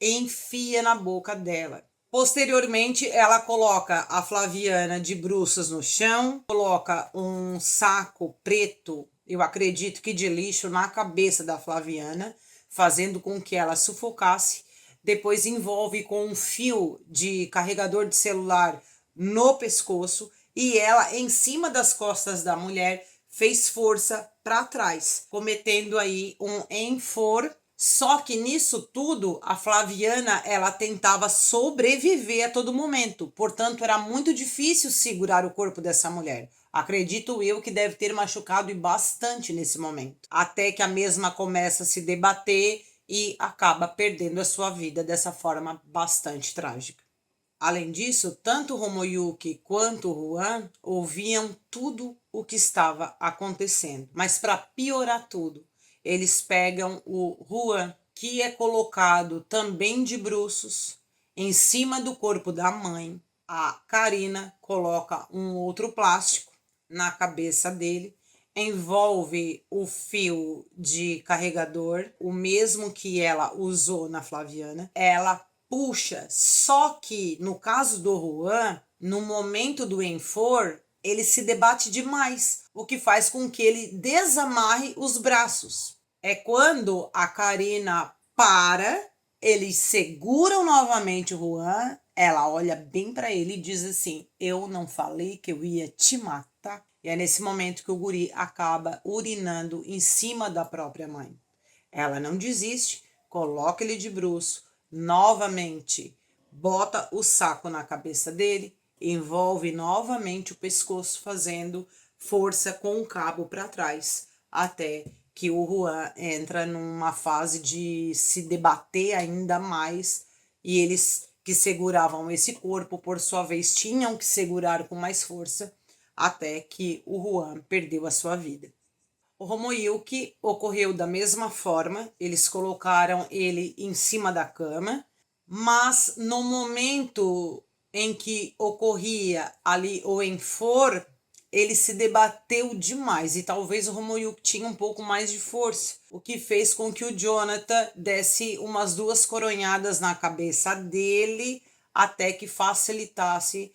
e enfia na boca dela. Posteriormente, ela coloca a Flaviana de bruços no chão, coloca um saco preto, eu acredito que de lixo, na cabeça da Flaviana, fazendo com que ela sufocasse. Depois envolve com um fio de carregador de celular no pescoço e ela, em cima das costas da mulher, fez força para trás, cometendo aí um enfor. Só que nisso tudo, a Flaviana, ela tentava sobreviver a todo momento. Portanto, era muito difícil segurar o corpo dessa mulher. Acredito eu que deve ter machucado e bastante nesse momento. Até que a mesma começa a se debater e acaba perdendo a sua vida dessa forma bastante trágica. Além disso, tanto Romoyuki quanto Juan ouviam tudo o que estava acontecendo. Mas para piorar tudo, eles pegam o Juan, que é colocado também de bruços, Em cima do corpo da mãe, a Karina coloca um outro plástico na cabeça dele, envolve o fio de carregador, o mesmo que ela usou na Flaviana. Ela puxa, só que no caso do Juan, no momento do enfor, ele se debate demais, o que faz com que ele desamarre os braços. É quando a Karina para, eles seguram novamente o Juan, ela olha bem para ele e diz assim: eu não falei que eu ia te matar? E é nesse momento que o guri acaba urinando em cima da própria mãe. Ela não desiste, coloca ele de bruço, novamente bota o saco na cabeça dele, envolve novamente o pescoço, fazendo força com o cabo para trás, até que o Juan entra numa fase de se debater ainda mais, e eles que seguravam esse corpo, por sua vez, tinham que segurar com mais força, até que o Juan perdeu a sua vida. O Homoyuki ocorreu da mesma forma, eles colocaram ele em cima da cama, mas no momento em que ocorria ali o enfor, ele se debateu demais e talvez o Homoyuki tinha um pouco mais de força, o que fez com que o Jonathan desse umas 2 coronhadas na cabeça dele até que facilitasse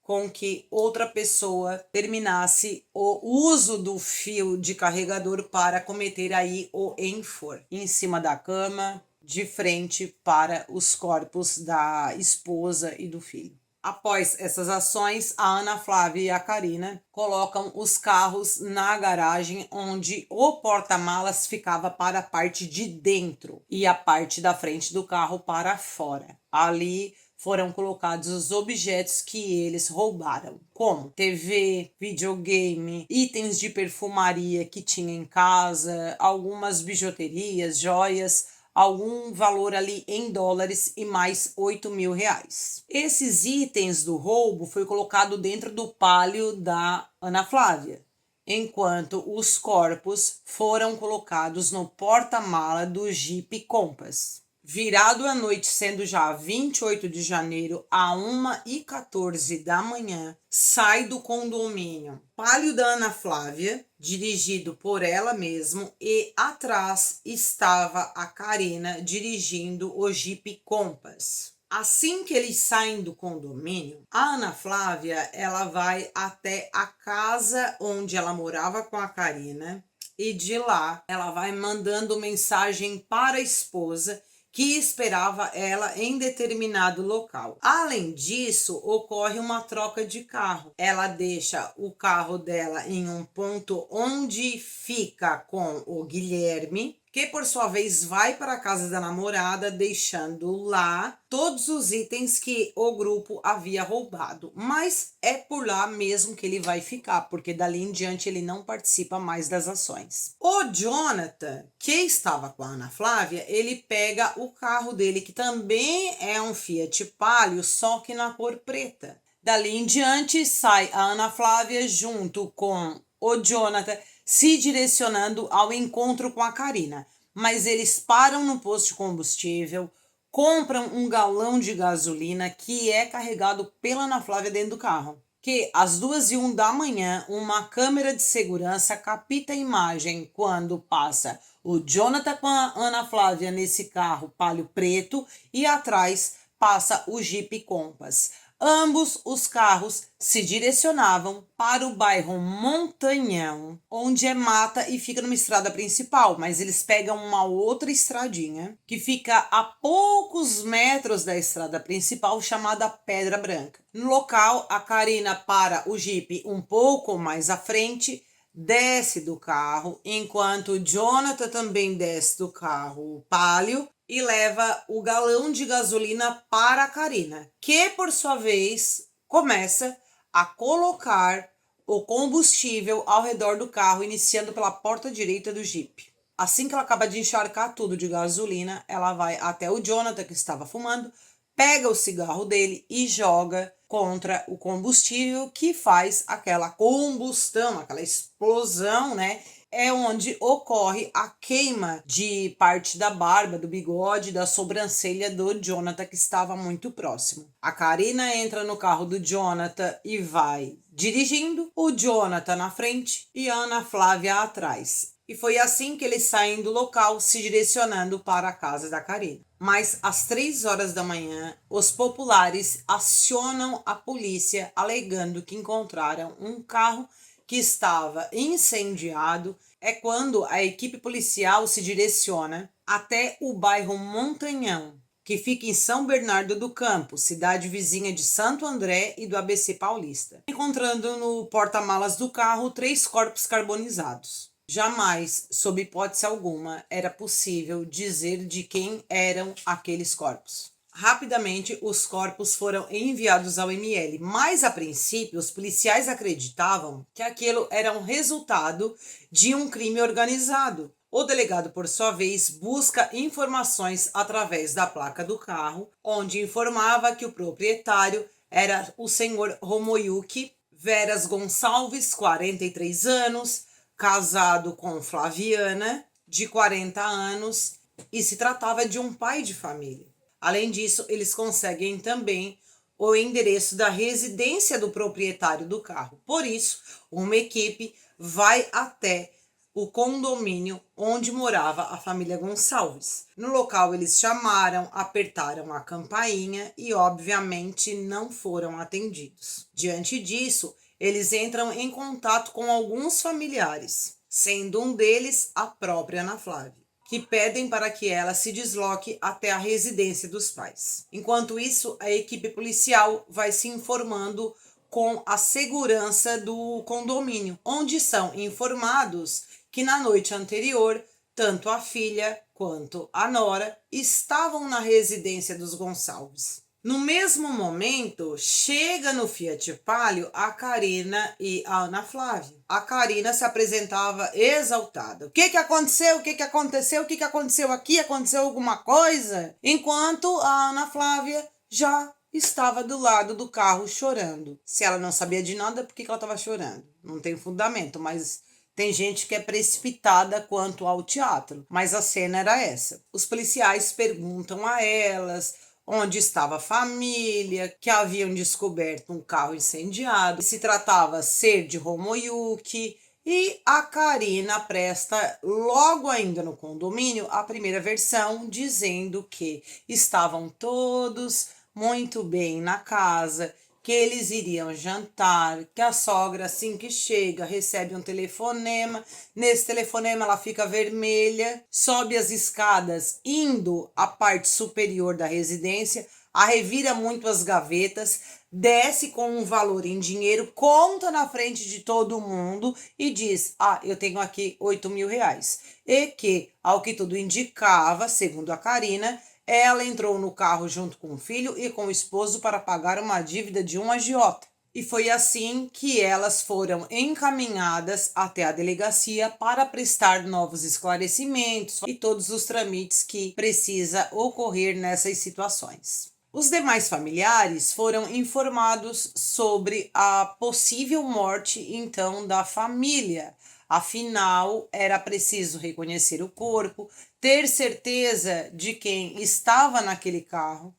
com que outra pessoa terminasse o uso do fio de carregador para cometer aí o enfor em cima da cama, de frente para os corpos da esposa e do filho. Após essas ações, a Ana Flávia e a Karina colocam os carros na garagem, onde o porta-malas ficava para a parte de dentro e a parte da frente do carro para fora. Ali foram colocados os objetos que eles roubaram, como TV, videogame, itens de perfumaria que tinha em casa, algumas bijuterias, joias, algum valor ali em dólares e mais R$ 8.000. Esses itens do roubo foi colocado dentro do Palio da Ana Flávia, enquanto os corpos foram colocados no porta-mala do Jeep Compass. Virado à noite, sendo já 28 de janeiro, a 1h14 da manhã, sai do condomínio Palio da Ana Flávia, dirigido por ela mesma, e atrás estava a Karina dirigindo o Jeep Compass. Assim que eles saem do condomínio, a Ana Flávia ela vai até a casa onde ela morava com a Karina e de lá ela vai mandando mensagem para a esposa que esperava ela em determinado local. Além disso, ocorre uma troca de carro. Ela deixa o carro dela em um ponto onde fica com o Guilherme, que por sua vez vai para a casa da namorada, deixando lá todos os itens que o grupo havia roubado. Mas é por lá mesmo que ele vai ficar, porque dali em diante ele não participa mais das ações. O Jonathan, que estava com a Ana Flávia, ele pega o carro dele, que também é um Fiat Palio, só que na cor preta. Dali em diante sai a Ana Flávia junto com o Jonathan, se direcionando ao encontro com a Karina. Mas eles param no posto de combustível, compram um galão de gasolina que é carregado pela Ana Flávia dentro do carro. Que às 2h01 da manhã, uma câmera de segurança capta a imagem quando passa o Jonathan com a Ana Flávia nesse carro palio preto e atrás passa o Jeep Compass. Ambos os carros se direcionavam para o bairro Montanhão, onde é mata e fica numa estrada principal, mas eles pegam uma outra estradinha que fica a poucos metros da estrada principal, chamada Pedra Branca. No local, a Karina para o Jeep um pouco mais à frente, desce do carro, enquanto o Jonathan também desce do carro Palio e leva o galão de gasolina para a Karina, que por sua vez começa a colocar o combustível ao redor do carro, iniciando pela porta direita do Jeep. Assim que ela acaba de encharcar tudo de gasolina, ela vai até o Jonathan, que estava fumando, pega o cigarro dele e joga contra o combustível, que faz aquela combustão, aquela explosão, né? é onde ocorre a queima de parte da barba, do bigode, da sobrancelha do Jonathan, que estava muito próximo. A Karina entra no carro do Jonathan e vai dirigindo, o Jonathan na frente e a Ana Flávia atrás. E foi assim que eles saem do local, se direcionando para a casa da Karina. Mas às 3 horas da manhã, os populares acionam a polícia, alegando que encontraram um carro que estava incendiado. É quando a equipe policial se direciona até o bairro Montanhão, que fica em São Bernardo do Campo, cidade vizinha de Santo André e do ABC Paulista, encontrando no porta-malas do carro 3 corpos carbonizados. Jamais, sob hipótese alguma, era possível dizer de quem eram aqueles corpos. Rapidamente, os corpos foram enviados ao ML, mas a princípio os policiais acreditavam que aquilo era um resultado de um crime organizado. O delegado, por sua vez, busca informações através da placa do carro, onde informava que o proprietário era o senhor Romoyuki Veras Gonçalves, 43 anos, casado com Flaviana, de 40 anos, e se tratava de um pai de família. Além disso, eles conseguem também o endereço da residência do proprietário do carro. Por isso, uma equipe vai até o condomínio onde morava a família Gonçalves. No local, eles chamaram, apertaram a campainha e, obviamente, não foram atendidos. Diante disso, eles entram em contato com alguns familiares, sendo um deles a própria Ana Flávia, que pedem para que ela se desloque até a residência dos pais. Enquanto isso, a equipe policial vai se informando com a segurança do condomínio, onde são informados que na noite anterior, tanto a filha quanto a nora estavam na residência dos Gonçalves. No mesmo momento, chega no Fiat Palio a Karina e a Ana Flávia. A Karina se apresentava exaltada. O que aconteceu? O que aconteceu? O que aconteceu aqui? Aconteceu alguma coisa? Enquanto a Ana Flávia já estava do lado do carro chorando. Se ela não sabia de nada, por que ela estava chorando? Não tem fundamento, mas tem gente que é precipitada quanto ao teatro. Mas a cena era essa. Os policiais perguntam a elas onde estava a família, que haviam descoberto um carro incendiado, se tratava ser de Romoyuki, e a Karina presta, logo ainda no condomínio, a primeira versão, dizendo que estavam todos muito bem na casa, que eles iriam jantar, que a sogra, assim que chega, recebe um telefonema. Nesse telefonema ela fica vermelha, sobe as escadas indo à parte superior da residência, revira muito as gavetas, desce com um valor em dinheiro, conta na frente de todo mundo e diz: eu tenho aqui 8.000 reais. E que, ao que tudo indicava, segundo a Karina, ela entrou no carro junto com o filho e com o esposo para pagar uma dívida de um agiota. E foi assim que elas foram encaminhadas até a delegacia para prestar novos esclarecimentos e todos os trâmites que precisa ocorrer nessas situações. Os demais familiares foram informados sobre a possível morte, então, da família. Afinal, era preciso reconhecer o corpo, ter certeza de quem estava naquele carro.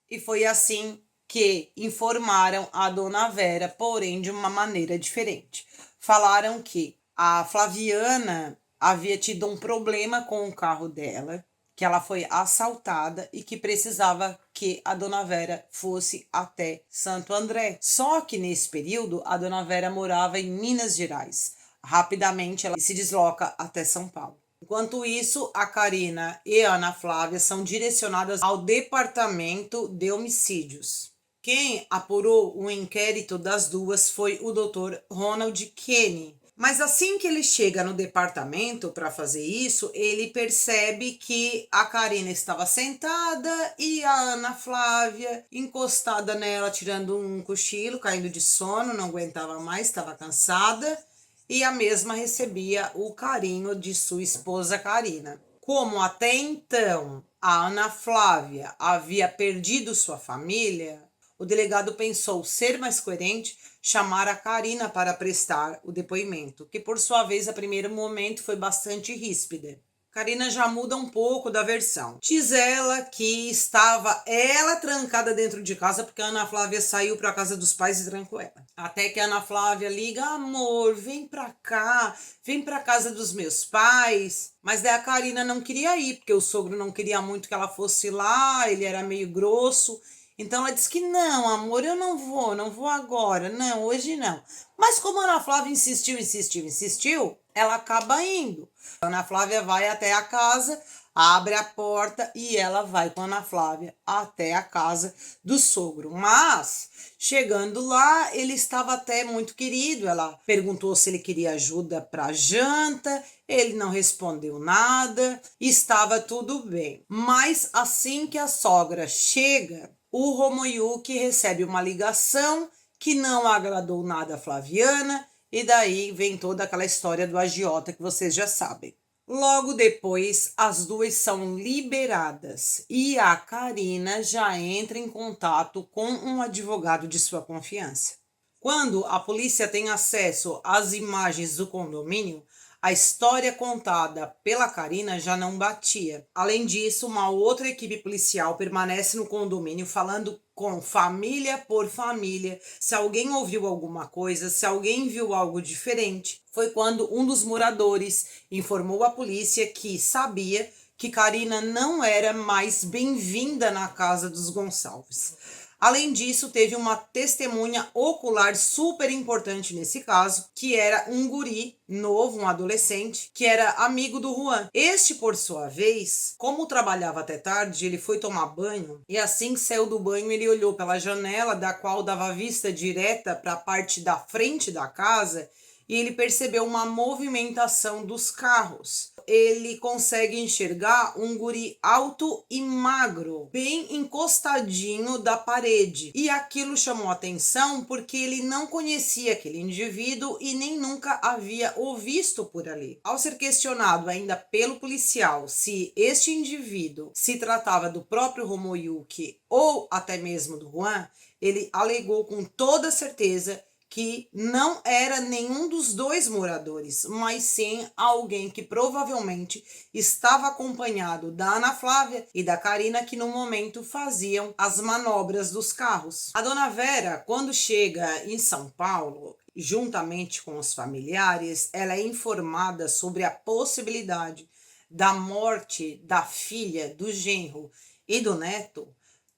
E foi assim que informaram a dona Vera, porém de uma maneira diferente. Falaram que a Flaviana havia tido um problema com o carro dela, que ela foi assaltada e que precisava que a dona Vera fosse até Santo André. Só que nesse período a dona Vera morava em Minas Gerais. Rapidamente ela se desloca até São Paulo. Enquanto isso, a Karina e a Ana Flávia são direcionadas ao departamento de homicídios. Quem apurou o inquérito das duas foi o Dr. Ronald Kenny. Mas assim que ele chega no departamento para fazer isso, ele percebe que a Karina estava sentada e a Ana Flávia encostada nela, tirando um cochilo, caindo de sono, não aguentava mais, estava cansada. E a mesma recebia o carinho de sua esposa Karina. Como até então a Ana Flávia havia perdido sua família, o delegado pensou ser mais coerente chamar a Karina para prestar o depoimento, que por sua vez, a primeiro momento, foi bastante ríspida. Karina já muda um pouco da versão. Diz ela que estava ela trancada dentro de casa porque a Ana Flávia saiu para a casa dos pais e trancou ela. Até que a Ana Flávia liga: amor, vem pra cá, vem pra casa dos meus pais. Mas daí a Karina não queria ir, porque o sogro não queria muito que ela fosse lá, ele era meio grosso. Então ela disse que não, amor, eu não vou agora, não, hoje não. Mas como a Ana Flávia insistiu, ela acaba indo. A Ana Flávia vai até a casa, abre a porta e ela vai com a Ana Flávia até a casa do sogro. Mas, chegando lá, ele estava até muito querido. Ela perguntou se ele queria ajuda para janta, ele não respondeu nada, estava tudo bem. Mas assim que a sogra chega, o Romoyuki recebe uma ligação que não agradou nada a Flaviana, e daí vem toda aquela história do agiota que vocês já sabem. Logo depois, as duas são liberadas e a Karina já entra em contato com um advogado de sua confiança. Quando a polícia tem acesso às imagens do condomínio, a história contada pela Karina já não batia. Além disso, uma outra equipe policial permanece no condomínio falando com família por família se alguém ouviu alguma coisa, se alguém viu algo diferente. Foi quando um dos moradores informou à polícia que sabia que Karina não era mais bem-vinda na casa dos Gonçalves. Além disso, teve uma testemunha ocular super importante nesse caso, que era um guri novo, um adolescente, que era amigo do Juan. Este, por sua vez, como trabalhava até tarde, ele foi tomar banho e assim que saiu do banho, ele olhou pela janela, da qual dava vista direta para a parte da frente da casa, e ele percebeu uma movimentação dos carros. Ele consegue enxergar um guri alto e magro, bem encostadinho da parede. E aquilo chamou atenção porque ele não conhecia aquele indivíduo e nem nunca havia o visto por ali. Ao ser questionado ainda pelo policial se este indivíduo se tratava do próprio Romoyuki ou até mesmo do Juan, ele alegou com toda certeza que não era nenhum dos dois moradores, mas sim alguém que provavelmente estava acompanhado da Ana Flávia e da Karina, que no momento faziam as manobras dos carros. A dona Vera, quando chega em São Paulo, juntamente com os familiares, ela é informada sobre a possibilidade da morte da filha, do genro e do neto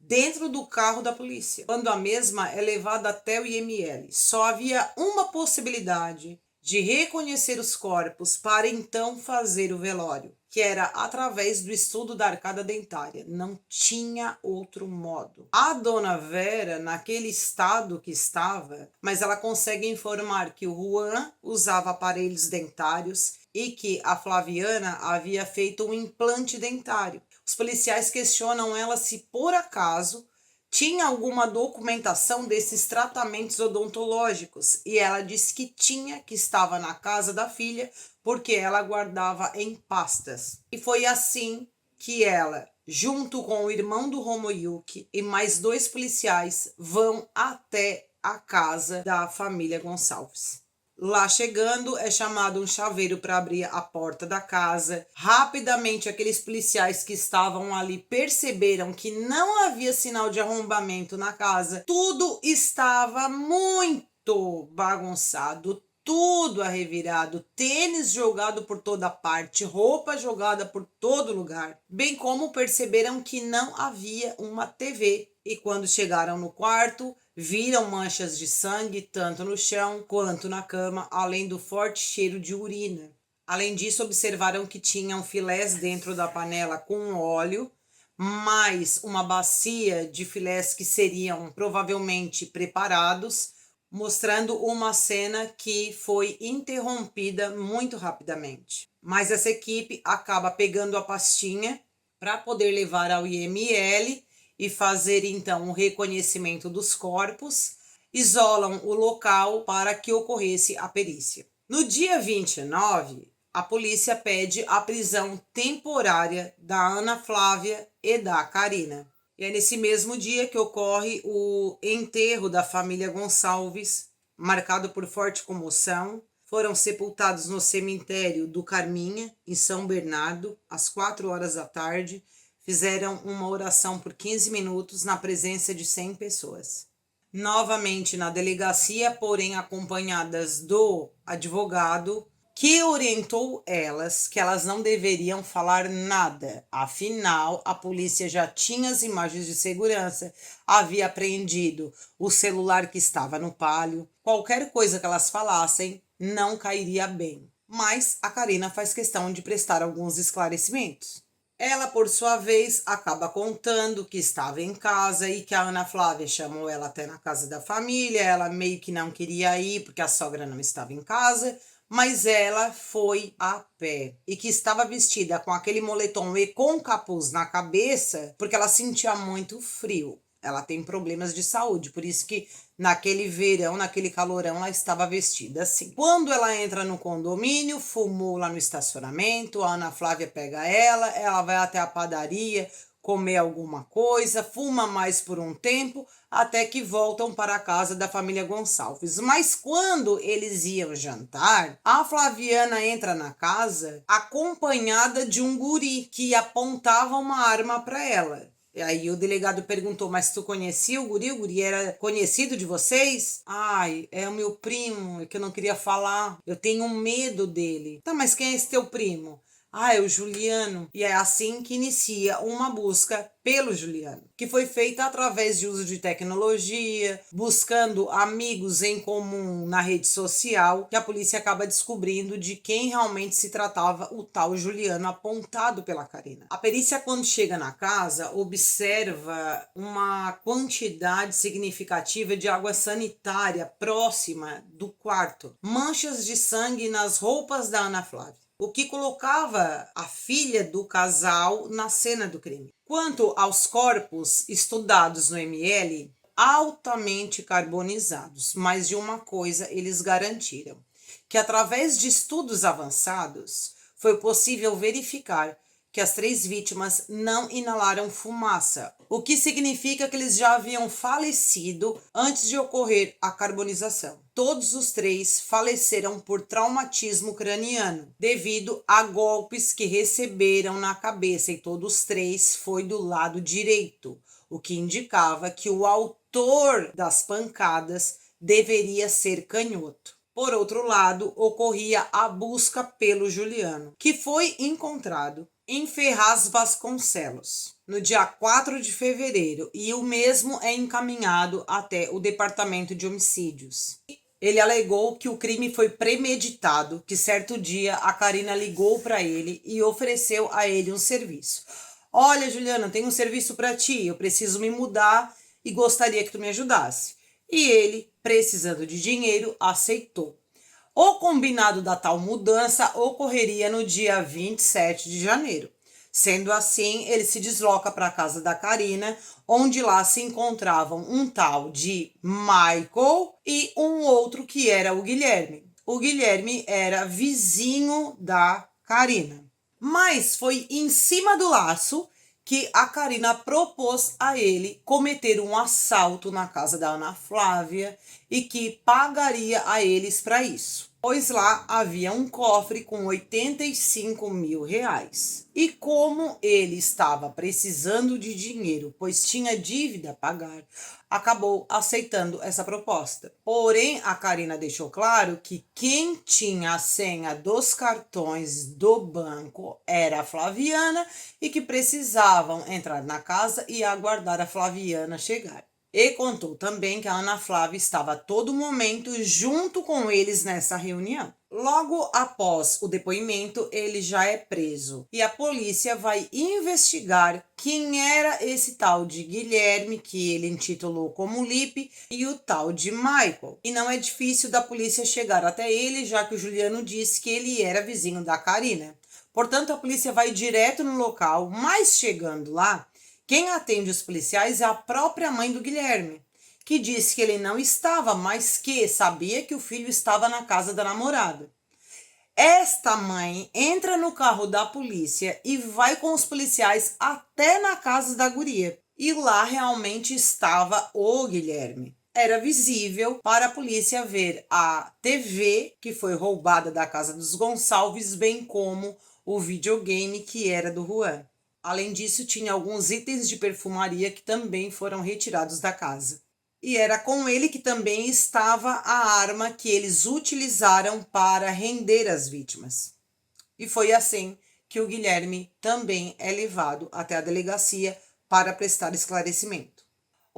dentro do carro da polícia, quando a mesma é levada até o IML. Só havia uma possibilidade de reconhecer os corpos para então fazer o velório, que era através do estudo da arcada dentária. Não tinha outro modo. A dona Vera, naquele estado que estava, mas ela consegue informar que o Juan usava aparelhos dentários e que a Flaviana havia feito um implante dentário. Os policiais questionam ela se, por acaso, tinha alguma documentação desses tratamentos odontológicos. E ela disse que tinha, que estava na casa da filha, porque ela guardava em pastas. E foi assim que ela, junto com o irmão do Romoyuki e mais dois policiais, vão até a casa da família Gonçalves. Lá chegando, é chamado um chaveiro para abrir a porta da casa. Rapidamente, aqueles policiais que estavam ali perceberam que não havia sinal de arrombamento na casa. Tudo estava muito bagunçado, tudo arrevirado, tênis jogado por toda parte, roupa jogada por todo lugar. Bem como perceberam que não havia uma TV. E quando chegaram no quarto, viram manchas de sangue tanto no chão quanto na cama, além do forte cheiro de urina. Além disso, observaram que tinham filés dentro da panela com óleo, mais uma bacia de filés que seriam provavelmente preparados, mostrando uma cena que foi interrompida muito rapidamente. Mas essa equipe acaba pegando a pastinha para poder levar ao IML e fazer então o reconhecimento dos corpos, isolam o local para que ocorresse a perícia. No dia 29, a polícia pede a prisão temporária da Ana Flávia e da Karina. E é nesse mesmo dia que ocorre o enterro da família Gonçalves, marcado por forte comoção. Foram sepultados no cemitério do Carminha, em São Bernardo, às 4 horas da tarde. Fizeram uma oração por 15 minutos na presença de 100 pessoas. Novamente na delegacia, porém acompanhadas do advogado, que orientou elas que elas não deveriam falar nada. Afinal, a polícia já tinha as imagens de segurança, havia apreendido o celular que estava no pálio. Qualquer coisa que elas falassem não cairia bem. Mas a Karina faz questão de prestar alguns esclarecimentos. Ela, por sua vez, acaba contando que estava em casa e que a Ana Flávia chamou ela até na casa da família. Ela meio que não queria ir porque a sogra não estava em casa, mas ela foi a pé e que estava vestida com aquele moletom e com capuz na cabeça porque ela sentia muito frio. Ela tem problemas de saúde, por isso que naquele verão, naquele calorão, ela estava vestida assim. Quando ela entra no condomínio, fumou lá no estacionamento, a Ana Flávia pega ela vai até a padaria comer alguma coisa, fuma mais por um tempo, até que voltam para a casa da família Gonçalves. Mas quando eles iam jantar, a Flaviana entra na casa acompanhada de um guri que apontava uma arma para ela. E aí o delegado perguntou, mas tu conhecia o guri? O guri era conhecido de vocês? Ai, é o meu primo, é que eu não queria falar. Eu tenho medo dele. Tá, mas quem é esse teu primo? Ah, é o Juliano. E é assim que inicia uma busca pelo Juliano, que foi feita através de uso de tecnologia, buscando amigos em comum na rede social, que a polícia acaba descobrindo de quem realmente se tratava o tal Juliano apontado pela Karina. A perícia, quando chega na casa, observa uma quantidade significativa de água sanitária próxima do quarto, manchas de sangue nas roupas da Ana Flávia, o que colocava a filha do casal na cena do crime. Quanto aos corpos estudados no ML, altamente carbonizados, mas de uma coisa eles garantiram, que através de estudos avançados foi possível verificar que as 3 vítimas não inalaram fumaça, o que significa que eles já haviam falecido antes de ocorrer a carbonização. Todos os 3 faleceram por traumatismo craniano, devido a golpes que receberam na cabeça, e todos 3 foi do lado direito, o que indicava que o autor das pancadas deveria ser canhoto. Por outro lado, ocorria a busca pelo Juliano, que foi encontrado em Ferraz Vasconcelos, no dia 4 de fevereiro, e o mesmo é encaminhado até o Departamento de Homicídios. Ele alegou que o crime foi premeditado, que certo dia a Karina ligou para ele e ofereceu a ele um serviço. Olha, Juliano, tenho um serviço para ti, eu preciso me mudar e gostaria que tu me ajudasse. E ele, precisando de dinheiro, aceitou. O combinado da tal mudança ocorreria no dia 27 de janeiro. Sendo assim, ele se desloca para a casa da Karina, onde lá se encontravam um tal de Michael e um outro que era o Guilherme. O Guilherme era vizinho da Karina. Mas foi em cima do laço que a Karina propôs a ele cometer um assalto na casa da Ana Flávia e que pagaria a eles para isso, pois lá havia um cofre com 85 mil reais. E como ele estava precisando de dinheiro, pois tinha dívida a pagar, acabou aceitando essa proposta. Porém, a Karina deixou claro que quem tinha a senha dos cartões do banco era a Flaviana e que precisavam entrar na casa e aguardar a Flaviana chegar. E contou também que a Ana Flávia estava a todo momento junto com eles nessa reunião. Logo após o depoimento, ele já é preso e a polícia vai investigar quem era esse tal de Guilherme, que ele intitulou como Lipe, e o tal de Michael. E não é difícil da polícia chegar até ele, já que o Juliano disse que ele era vizinho da Karina. Portanto, a polícia vai direto no local, mas chegando lá, quem atende os policiais é a própria mãe do Guilherme, que disse que ele não estava, mas que sabia que o filho estava na casa da namorada. Esta mãe entra no carro da polícia e vai com os policiais até na casa da guria. e lá realmente estava o Guilherme. Era visível para a polícia ver a TV que foi roubada da casa dos Gonçalves, bem como o videogame que era do Juan. Além disso, tinha alguns itens de perfumaria que também foram retirados da casa. E era com ele que também estava a arma que eles utilizaram para render as vítimas. E foi assim que o Guilherme também é levado até a delegacia para prestar esclarecimento.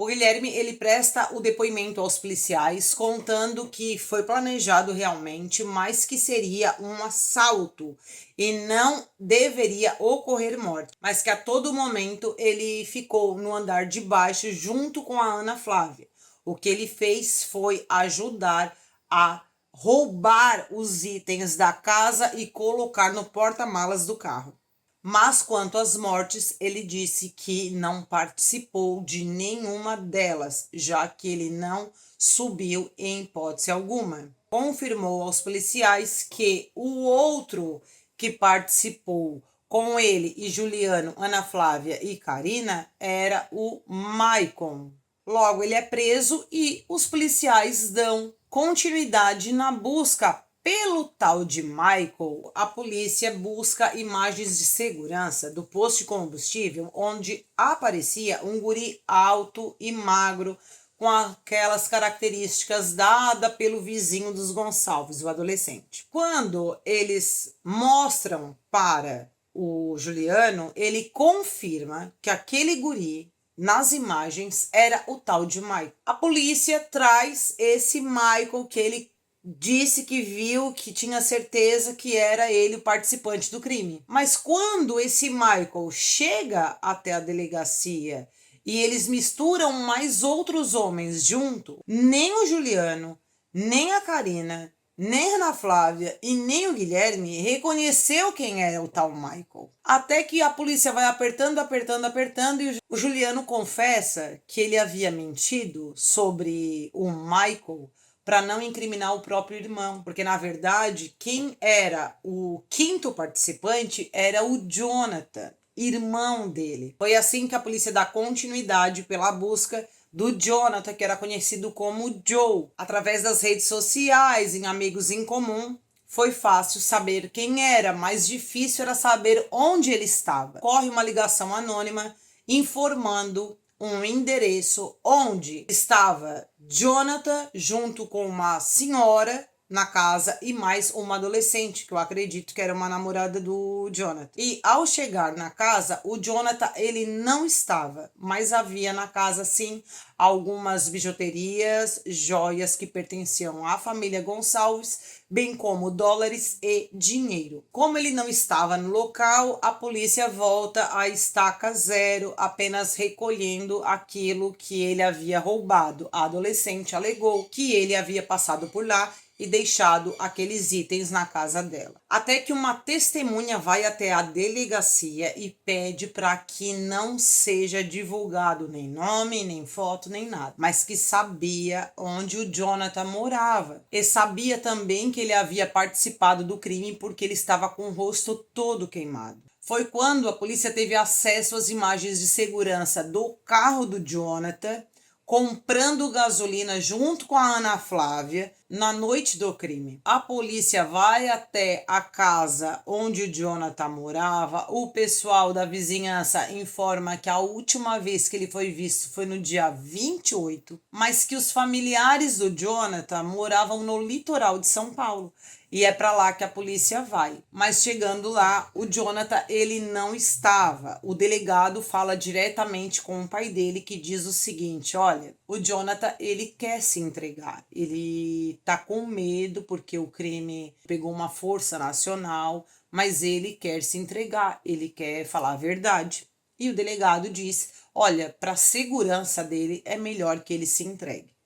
O Guilherme, ele presta o depoimento aos policiais contando que foi planejado realmente, mas que seria um assalto e não deveria ocorrer morte, mas que a todo momento ele ficou no andar de baixo junto com a Ana Flávia. O que ele fez foi ajudar a roubar os itens da casa e colocar no porta-malas do carro. Mas quanto às mortes, ele disse que não participou de nenhuma delas, já que ele não subiu em hipótese alguma. Confirmou aos policiais que o outro que participou com ele e Juliano, Ana Flávia e Karina era o Maicon. Logo, ele é preso e os policiais dão continuidade na busca pelo tal de Michael. A polícia busca imagens de segurança do posto de combustível onde aparecia um guri alto e magro com aquelas características dadas pelo vizinho dos Gonçalves, o adolescente. Quando eles mostram para o Juliano, ele confirma que aquele guri nas imagens era o tal de Michael. A polícia traz esse Michael que ele disse que viu, que tinha certeza que era ele o participante do crime. Mas quando esse Michael chega até a delegacia e eles misturam mais outros homens junto, nem o Juliano, nem a Karina, nem a Ana Flávia e nem o Guilherme reconheceu quem era o tal Michael. Até que a polícia vai apertando e o Juliano confessa que ele havia mentido sobre o Michael para não incriminar o próprio irmão, porque na verdade quem era o quinto participante era o Jonathan, irmão dele. Foi assim que a polícia dá continuidade pela busca do Jonathan, que era conhecido como Joe. Através das redes sociais, em amigos em comum, foi fácil saber quem era, mais difícil era saber onde ele estava. Corre uma ligação anônima informando um endereço onde estava Jonathan junto com uma senhora na casa e mais uma adolescente, que eu acredito que era uma namorada do Jonathan. E ao chegar na casa, o Jonathan, ele não estava, mas havia na casa sim algumas bijuterias, joias que pertenciam à família Gonçalves, bem como dólares e dinheiro. Como ele não estava no local, a polícia volta à estaca zero, apenas recolhendo aquilo que ele havia roubado. A adolescente alegou que ele havia passado por lá e deixado aqueles itens na casa dela. Até que uma testemunha vai até a delegacia e pede para que não seja divulgado nem nome, nem foto, nem nada, mas que sabia onde o Jonathan morava. E sabia também que ele havia participado do crime porque ele estava com o rosto todo queimado. Foi quando a polícia teve acesso às imagens de segurança do carro do Jonathan, comprando gasolina junto com a Ana Flávia na noite do crime. A polícia vai até a casa onde o Jonathan morava. O pessoal da vizinhança informa que a última vez que ele foi visto foi no dia 28, mas que os familiares do Jonathan moravam no litoral de São Paulo. E é para lá que a polícia vai. Mas chegando lá, o Jonathan, ele não estava. O delegado fala diretamente com o pai dele, que diz o seguinte: olha, o Jonathan, ele quer se entregar. Ele tá com medo porque o crime pegou uma força nacional, mas ele quer se entregar, ele quer falar a verdade. E o delegado diz: olha, para a segurança dele é melhor que ele se entregue.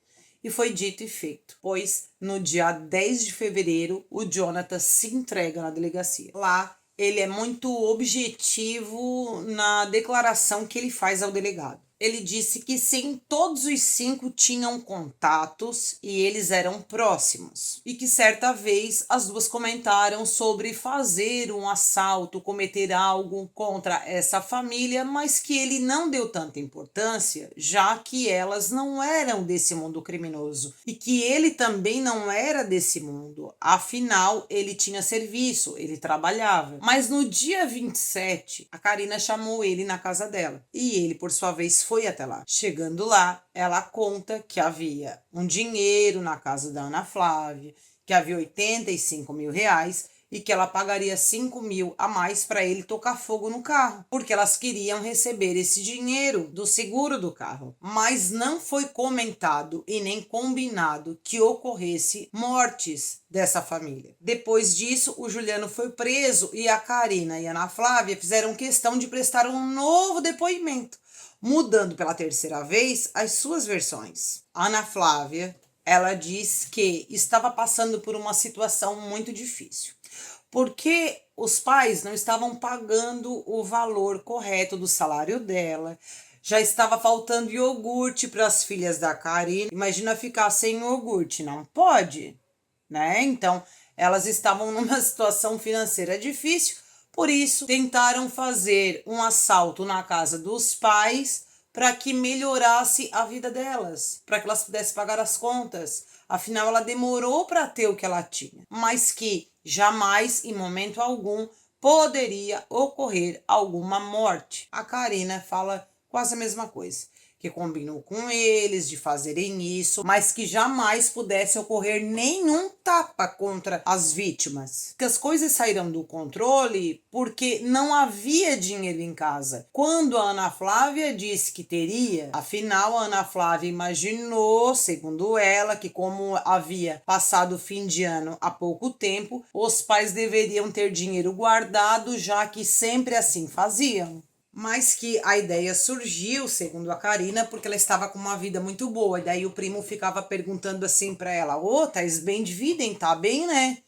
E foi dito e feito, pois no dia 10 de fevereiro o Jonathan se entrega na delegacia. Lá ele é muito objetivo na declaração que ele faz ao delegado. ele disse que sim, todos os 5 tinham contatos e eles eram próximos. E que certa vez as duas comentaram sobre fazer um assalto, cometer algo contra essa família, mas que ele não deu tanta importância, já que elas não eram desse mundo criminoso e que ele também não era desse mundo. Afinal, ele tinha serviço, ele trabalhava. Mas no dia 27, a Karina chamou ele na casa dela e ele, por sua vez, foi até lá. Chegando lá, ela conta que havia um dinheiro na casa da Ana Flávia, que havia 85 mil reais e que ela pagaria 5 mil a mais para ele tocar fogo no carro, porque elas queriam receber esse dinheiro do seguro do carro. Mas não foi comentado e nem combinado que ocorresse mortes dessa família. Depois disso, o Juliano foi preso e a Karina e a Ana Flávia fizeram questão de prestar um novo depoimento, mudando pela terceira vez as suas versões. A Ana Flávia, ela diz que estava passando por uma situação muito difícil, porque os pais não estavam pagando o valor correto do salário dela, já estava faltando iogurte para as filhas da Karina. Imagina ficar sem iogurte, não pode, né? Então, elas estavam numa situação financeira difícil, por isso tentaram fazer um assalto na casa dos pais para que melhorasse a vida delas, para que elas pudessem pagar as contas. Afinal, ela demorou para ter o que ela tinha, mas que jamais, em momento algum, poderia ocorrer alguma morte. A Karina fala quase a mesma coisa, que combinou com eles de fazerem isso, mas que jamais pudesse ocorrer nenhum tapa contra as vítimas. Que as coisas saíram do controle porque não havia dinheiro em casa. Quando a Ana Flávia disse que teria, afinal a Ana Flávia imaginou, segundo ela, que como havia passado o fim de ano há pouco tempo, os pais deveriam ter dinheiro guardado, já que sempre assim faziam. Mas que a ideia surgiu, segundo a Karina, porque ela estava com uma vida muito boa. E daí o primo ficava perguntando assim para ela: Ô, tais bem de vida, hein? Tá bem, né?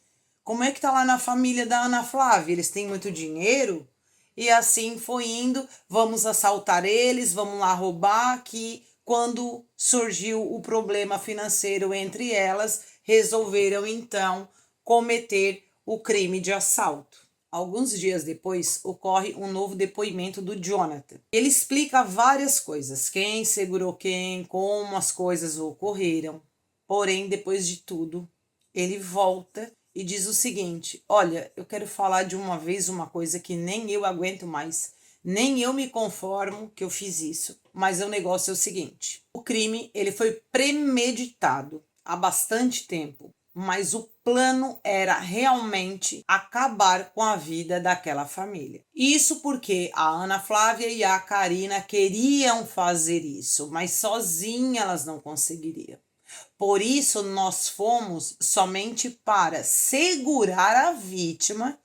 Como é que tá lá na família da Ana Flávia? Eles têm muito dinheiro? E assim foi indo, vamos assaltar eles, vamos lá roubar, que quando surgiu o problema financeiro entre elas, resolveram então cometer o crime de assalto. Alguns dias depois, ocorre um novo depoimento do Jonathan. Ele explica várias coisas, quem segurou quem, como as coisas ocorreram. Porém, depois de tudo, ele volta e diz o seguinte: olha, eu quero falar de uma vez uma coisa que nem eu aguento mais, nem eu me conformo que eu fiz isso. Mas o negócio é o seguinte: o crime ele foi premeditado há bastante tempo, mas o plano era realmente acabar com a vida daquela família. Isso porque a Ana Flávia e a Karina queriam fazer isso, mas sozinha elas não conseguiriam. Por isso nós fomos somente para segurar a vítima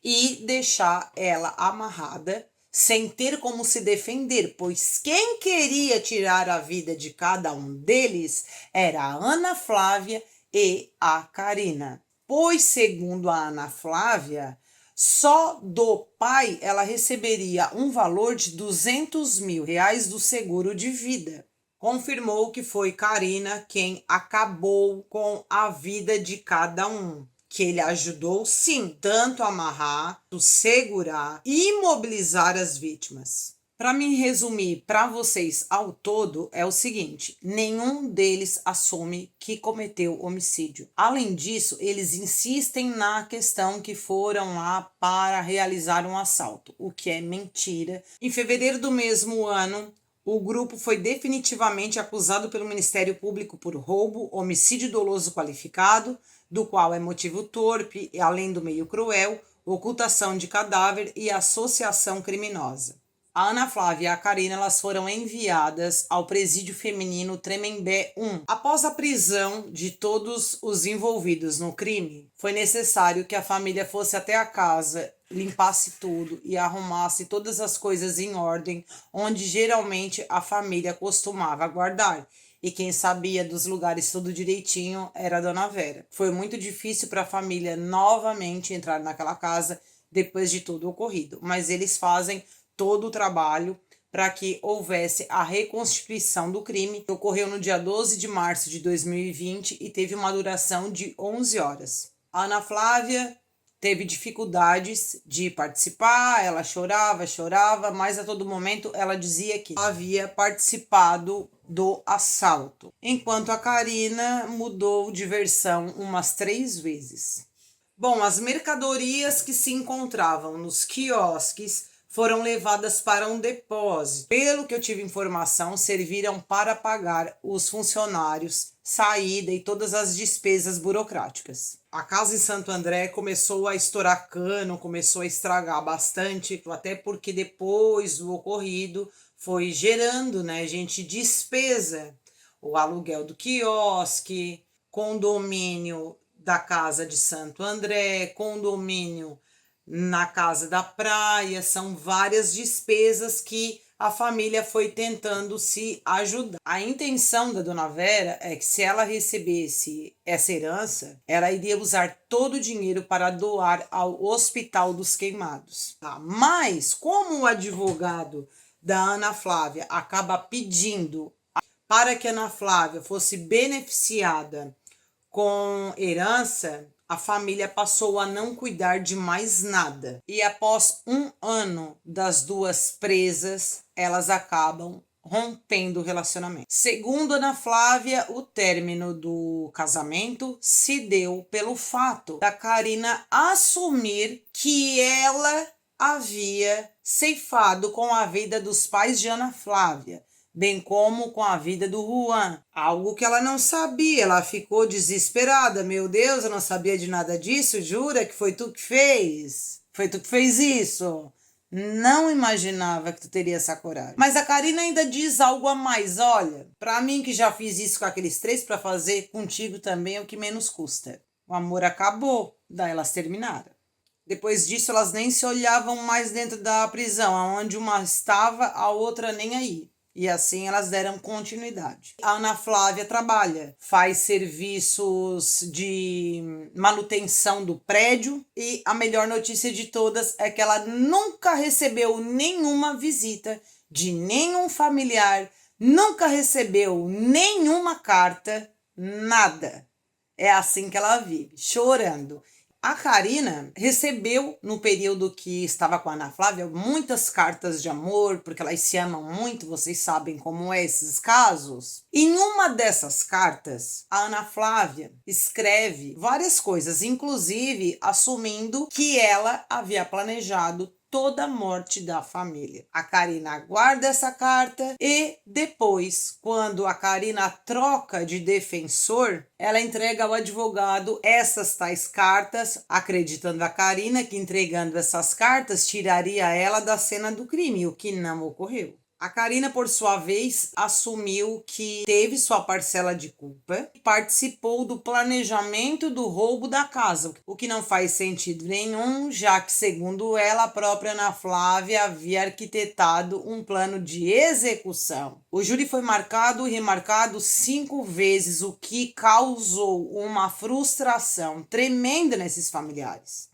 e deixar ela amarrada, sem ter como se defender, pois quem queria tirar a vida de cada um deles era a Ana Flávia e a Karina. Pois, segundo a Ana Flávia, só do pai ela receberia um valor de 200 mil reais do seguro de vida. Confirmou que foi Karina quem acabou com a vida de cada um, que ele ajudou sim, tanto a amarrar, segurar e imobilizar as vítimas. Para me resumir para vocês ao todo, é o seguinte: nenhum deles assume que cometeu homicídio. Além disso, eles insistem na questão que foram lá para realizar um assalto, o que é mentira. Em fevereiro do mesmo ano, o grupo foi definitivamente acusado pelo Ministério Público por roubo, homicídio doloso qualificado, do qual é motivo torpe, além do meio cruel, ocultação de cadáver e associação criminosa. A Ana Flávia e a Karina elas foram enviadas ao presídio feminino Tremembé 1. Após a prisão de todos os envolvidos no crime, foi necessário que a família fosse até a casa, limpasse tudo e arrumasse todas as coisas em ordem, onde geralmente a família costumava guardar. E quem sabia dos lugares tudo direitinho era a Dona Vera. Foi muito difícil para a família novamente entrar naquela casa depois de tudo ocorrido, mas eles fazem todo o trabalho para que houvesse a reconstituição do crime, que ocorreu no dia 12 de março de 2020 e teve uma duração de 11 horas. A Ana Flávia teve dificuldades de participar, ela chorava, mas a todo momento ela dizia que havia participado do assalto, enquanto a Karina mudou de versão umas 3 vezes. Bom, as mercadorias que se encontravam nos quiosques foram levadas para um depósito. Pelo que eu tive informação, serviram para pagar os funcionários, saída e todas as despesas burocráticas. A casa em Santo André começou a estourar cano, começou a estragar bastante, até porque depois do ocorrido foi gerando, gente, despesa. O aluguel do quiosque, condomínio da casa de Santo André, condomínio na casa da praia, são várias despesas que a família foi tentando se ajudar. A intenção da dona Vera é que, se ela recebesse essa herança, ela iria usar todo o dinheiro para doar ao Hospital dos Queimados. Mas, como o advogado da Ana Flávia acaba pedindo para que a Ana Flávia fosse beneficiada com herança, a família passou a não cuidar de mais nada. E após 1 ano das duas presas, elas acabam rompendo o relacionamento. Segundo Ana Flávia, o término do casamento se deu pelo fato da Karina assumir que ela havia ceifado com a vida dos pais de Ana Flávia, bem como com a vida do Juan. Algo que ela não sabia, ela ficou desesperada. Meu Deus, eu não sabia de nada disso, jura que foi tu que fez? Foi tu que fez isso? Não imaginava que tu teria essa coragem. Mas a Karina ainda diz algo a mais. Olha, pra mim que já fiz isso com aqueles 3, pra fazer contigo também é o que menos custa. O amor acabou, daí elas terminaram. Depois disso, elas nem se olhavam mais dentro da prisão, onde uma estava, a outra nem aí. E assim elas deram continuidade. A Ana Flávia trabalha, faz serviços de manutenção do prédio, e a melhor notícia de todas é que ela nunca recebeu nenhuma visita de nenhum familiar, nunca recebeu nenhuma carta, nada. É assim que ela vive, chorando. A Karina recebeu, no período que estava com a Ana Flávia, muitas cartas de amor, porque elas se amam muito, vocês sabem como é esses casos. Em uma dessas cartas, a Ana Flávia escreve várias coisas, inclusive assumindo que ela havia planejado toda a morte da família. A Karina guarda essa carta e depois, quando a Karina troca de defensor, ela entrega ao advogado essas tais cartas, acreditando a Karina que entregando essas cartas tiraria ela da cena do crime, o que não ocorreu. A Karina, por sua vez, assumiu que teve sua parcela de culpa e participou do planejamento do roubo da casa, o que não faz sentido nenhum, já que, segundo ela, a própria Ana Flávia havia arquitetado um plano de execução. O júri foi marcado e remarcado 5 vezes, o que causou uma frustração tremenda nesses familiares.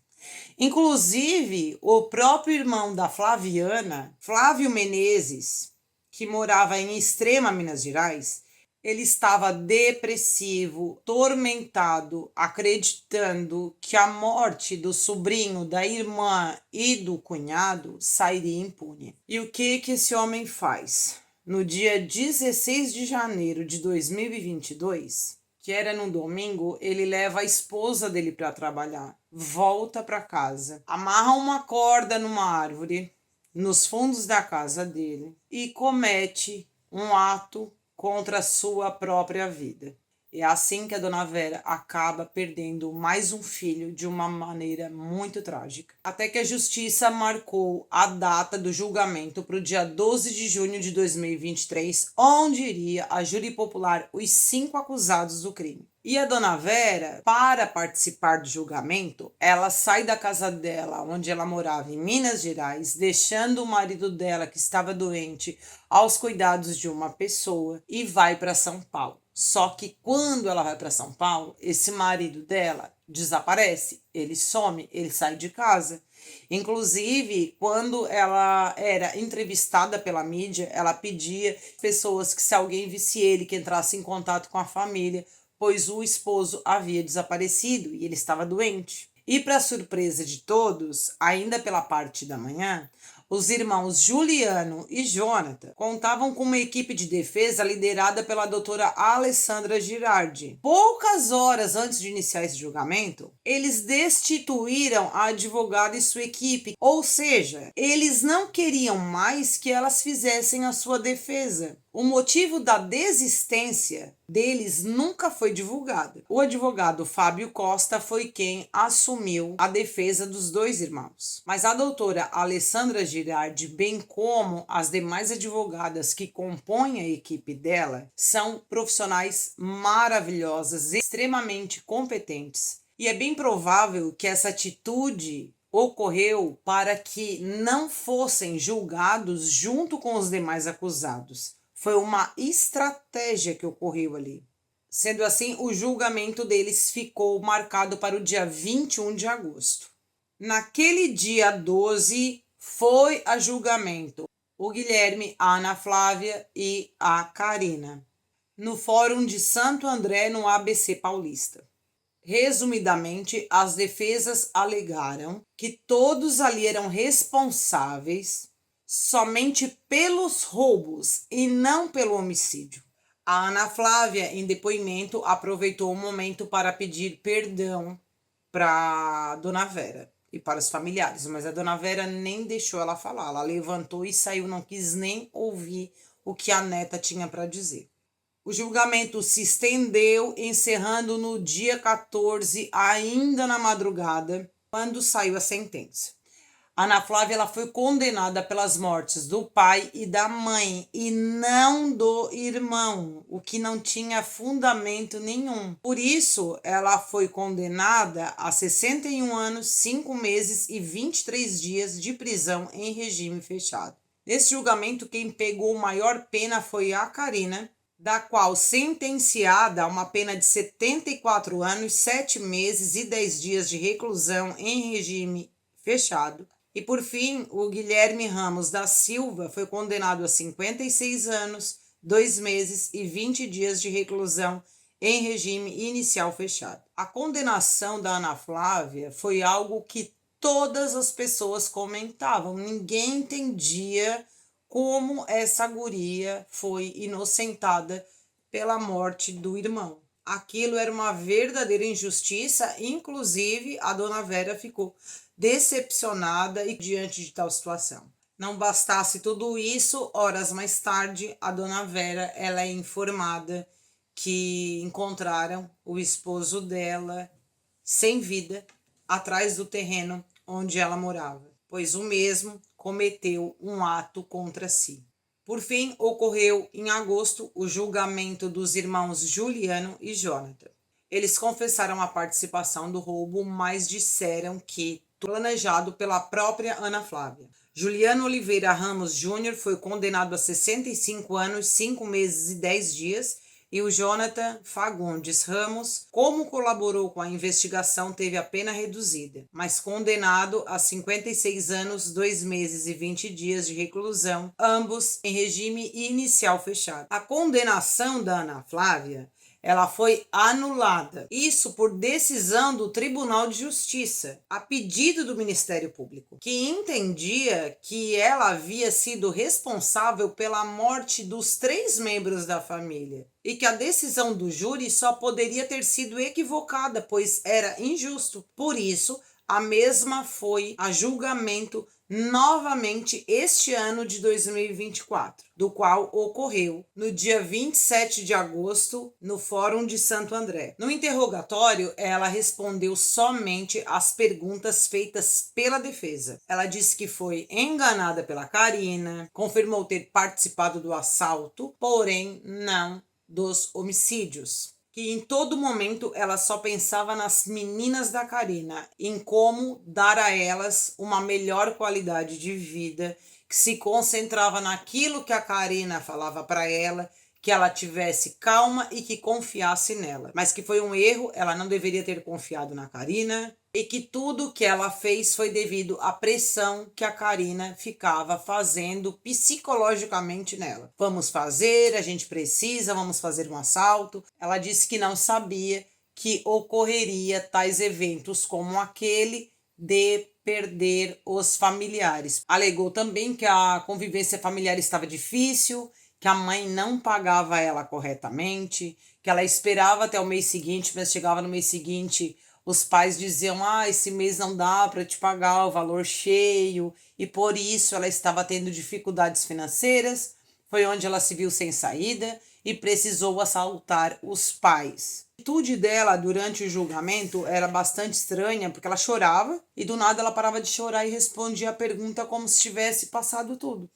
Inclusive, o próprio irmão da Flaviana, Flávio Menezes, que morava em Extrema, Minas Gerais, ele estava depressivo, tormentado, acreditando que a morte do sobrinho, da irmã e do cunhado sairia impune. E o que esse homem faz? No dia 16 de janeiro de 2022, que era no domingo, ele leva a esposa dele para trabalhar, volta para casa, amarra uma corda numa árvore nos fundos da casa dele e comete um ato contra a sua própria vida. É assim que a dona Vera acaba perdendo mais um filho de uma maneira muito trágica. Até que a justiça marcou a data do julgamento para o dia 12 de junho de 2023, onde iria a júri popular os 5 acusados do crime. E a dona Vera, para participar do julgamento, ela sai da casa dela, onde ela morava em Minas Gerais, deixando o marido dela, que estava doente, aos cuidados de uma pessoa, e vai para São Paulo. Só que quando ela vai para São Paulo, esse marido dela desaparece. ele some, ele sai de casa. Inclusive, quando ela era entrevistada pela mídia, ela pedia pessoas que, se alguém visse ele, que entrasse em contato com a família, pois o esposo havia desaparecido e ele estava doente. E, para surpresa de todos, ainda pela parte da manhã, os irmãos Juliano e Jonathan contavam com uma equipe de defesa liderada pela doutora Alessandra Girardi. Poucas horas antes de iniciar esse julgamento, eles destituíram a advogada e sua equipe, ou seja, eles não queriam mais que elas fizessem a sua defesa. O motivo da desistência deles nunca foi divulgado. O advogado Fábio Costa foi quem assumiu a defesa dos dois irmãos. Mas a doutora Alessandra Girardi, bem como as demais advogadas que compõem a equipe dela, são profissionais maravilhosas, extremamente competentes. E é bem provável que essa atitude ocorreu para que não fossem julgados junto com os demais acusados. Foi uma estratégia que ocorreu ali. Sendo assim, o julgamento deles ficou marcado para o dia 21 de agosto. Naquele dia 12, foi a julgamento o Guilherme, a Ana Flávia e a Karina, no Fórum de Santo André, no ABC Paulista. Resumidamente, as defesas alegaram que todos ali eram responsáveis somente pelos roubos e não pelo homicídio. A Ana Flávia, em depoimento, aproveitou o momento para pedir perdão para Dona Vera e para os familiares, mas a Dona Vera nem deixou ela falar. Ela levantou e saiu, não quis nem ouvir o que a neta tinha para dizer. O julgamento se estendeu, encerrando no dia 14, ainda na madrugada, quando saiu a sentença. Ana Flávia ela foi condenada pelas mortes do pai e da mãe e não do irmão, o que não tinha fundamento nenhum. Por isso, ela foi condenada a 61 anos, 5 meses e 23 dias de prisão em regime fechado. Nesse julgamento, quem pegou maior pena foi a Karina, da qual sentenciada a uma pena de 74 anos, 7 meses e 10 dias de reclusão em regime fechado. E, por fim, o Guilherme Ramos da Silva foi condenado a 56 anos, 2 meses e 20 dias de reclusão em regime inicial fechado. A condenação da Ana Flávia foi algo que todas as pessoas comentavam. Ninguém entendia como essa guria foi inocentada pela morte do irmão. Aquilo era uma verdadeira injustiça, inclusive a Dona Vera ficou decepcionada e diante de tal situação. Não bastasse tudo isso, horas mais tarde, a Dona Vera ela é informada que encontraram o esposo dela sem vida atrás do terreno onde ela morava, pois o mesmo cometeu um ato contra si. Por fim, ocorreu em agosto o julgamento dos irmãos Juliano e Jonathan. Eles confessaram a participação do roubo, mas disseram que planejado pela própria Ana Flávia. Juliano Oliveira Ramos Júnior foi condenado a 65 anos, 5 meses e 10 dias, e o Jonathan Fagundes Ramos, como colaborou com a investigação, teve a pena reduzida, mas condenado a 56 anos, 2 meses e 20 dias de reclusão, ambos em regime inicial fechado. A condenação da Ana Flávia ela foi anulada, isso por decisão do Tribunal de Justiça, a pedido do Ministério Público, que entendia que ela havia sido responsável pela morte dos 3 membros da família e que a decisão do júri só poderia ter sido equivocada, pois era injusto. Por isso, a mesma foi a julgamento novamente este ano de 2024, do qual ocorreu no dia 27 de agosto no Fórum de Santo André. No interrogatório, ela respondeu somente às perguntas feitas pela defesa. Ela disse que foi enganada pela Karina, confirmou ter participado do assalto, porém não dos homicídios. Que em todo momento ela só pensava nas meninas da Karina, em como dar a elas uma melhor qualidade de vida, que se concentrava naquilo que a Karina falava para ela, que ela tivesse calma e que confiasse nela. Mas que foi um erro, ela não deveria ter confiado na Karina e que tudo que ela fez foi devido à pressão que a Karina ficava fazendo psicologicamente nela. Vamos fazer, a gente precisa, vamos fazer um assalto. Ela disse que não sabia que ocorreria tais eventos como aquele de perder os familiares. Alegou também que a convivência familiar estava difícil, que a mãe não pagava ela corretamente, que ela esperava até o mês seguinte, mas chegava no mês seguinte, os pais diziam: esse mês não dá para te pagar o valor cheio, e por isso ela estava tendo dificuldades financeiras. Foi onde ela se viu sem saída e precisou assaltar os pais. A atitude dela durante o julgamento era bastante estranha, porque ela chorava e do nada ela parava de chorar e respondia a pergunta como se tivesse passado tudo.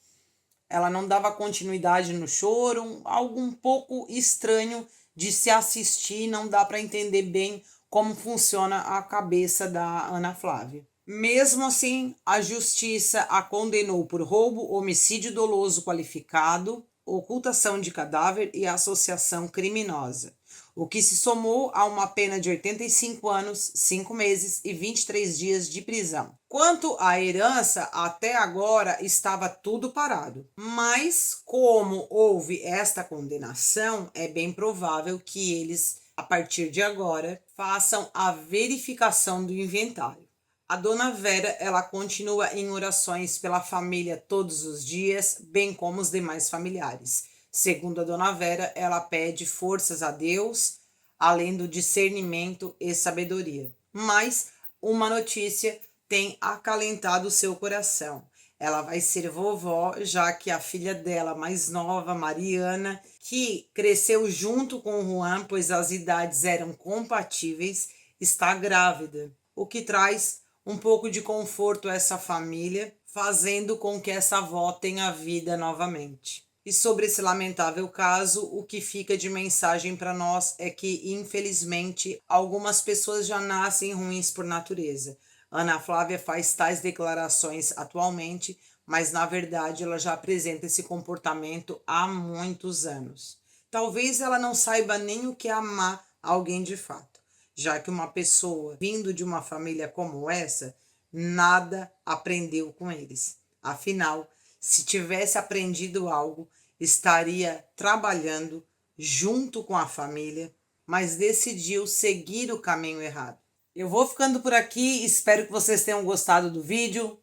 Ela não dava continuidade no choro, algo um pouco estranho de se assistir, não dá para entender bem como funciona a cabeça da Ana Flávia. Mesmo assim, a justiça a condenou por roubo, homicídio doloso qualificado, ocultação de cadáver e associação criminosa, o que se somou a uma pena de 85 anos, 5 meses e 23 dias de prisão. Quanto à herança, até agora estava tudo parado. Mas, como houve esta condenação, é bem provável que eles, a partir de agora, façam a verificação do inventário. A dona Vera, ela continua em orações pela família todos os dias, bem como os demais familiares. Segundo a dona Vera, ela pede forças a Deus, além do discernimento e sabedoria. Mas uma notícia tem acalentado o seu coração. Ela vai ser vovó, já que a filha dela mais nova, Mariana, que cresceu junto com o Juan, pois as idades eram compatíveis, está grávida, o que traz um pouco de conforto a essa família, fazendo com que essa avó tenha vida novamente. E sobre esse lamentável caso, o que fica de mensagem para nós é que, infelizmente, algumas pessoas já nascem ruins por natureza. Ana Flávia faz tais declarações atualmente, mas na verdade ela já apresenta esse comportamento há muitos anos. Talvez ela não saiba nem o que é amar alguém de fato, já que uma pessoa vindo de uma família como essa, nada aprendeu com eles. Afinal, se tivesse aprendido algo, estaria trabalhando junto com a família, mas decidiu seguir o caminho errado. Eu vou ficando por aqui, espero que vocês tenham gostado do vídeo.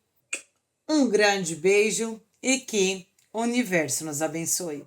Um grande beijo e que o universo nos abençoe.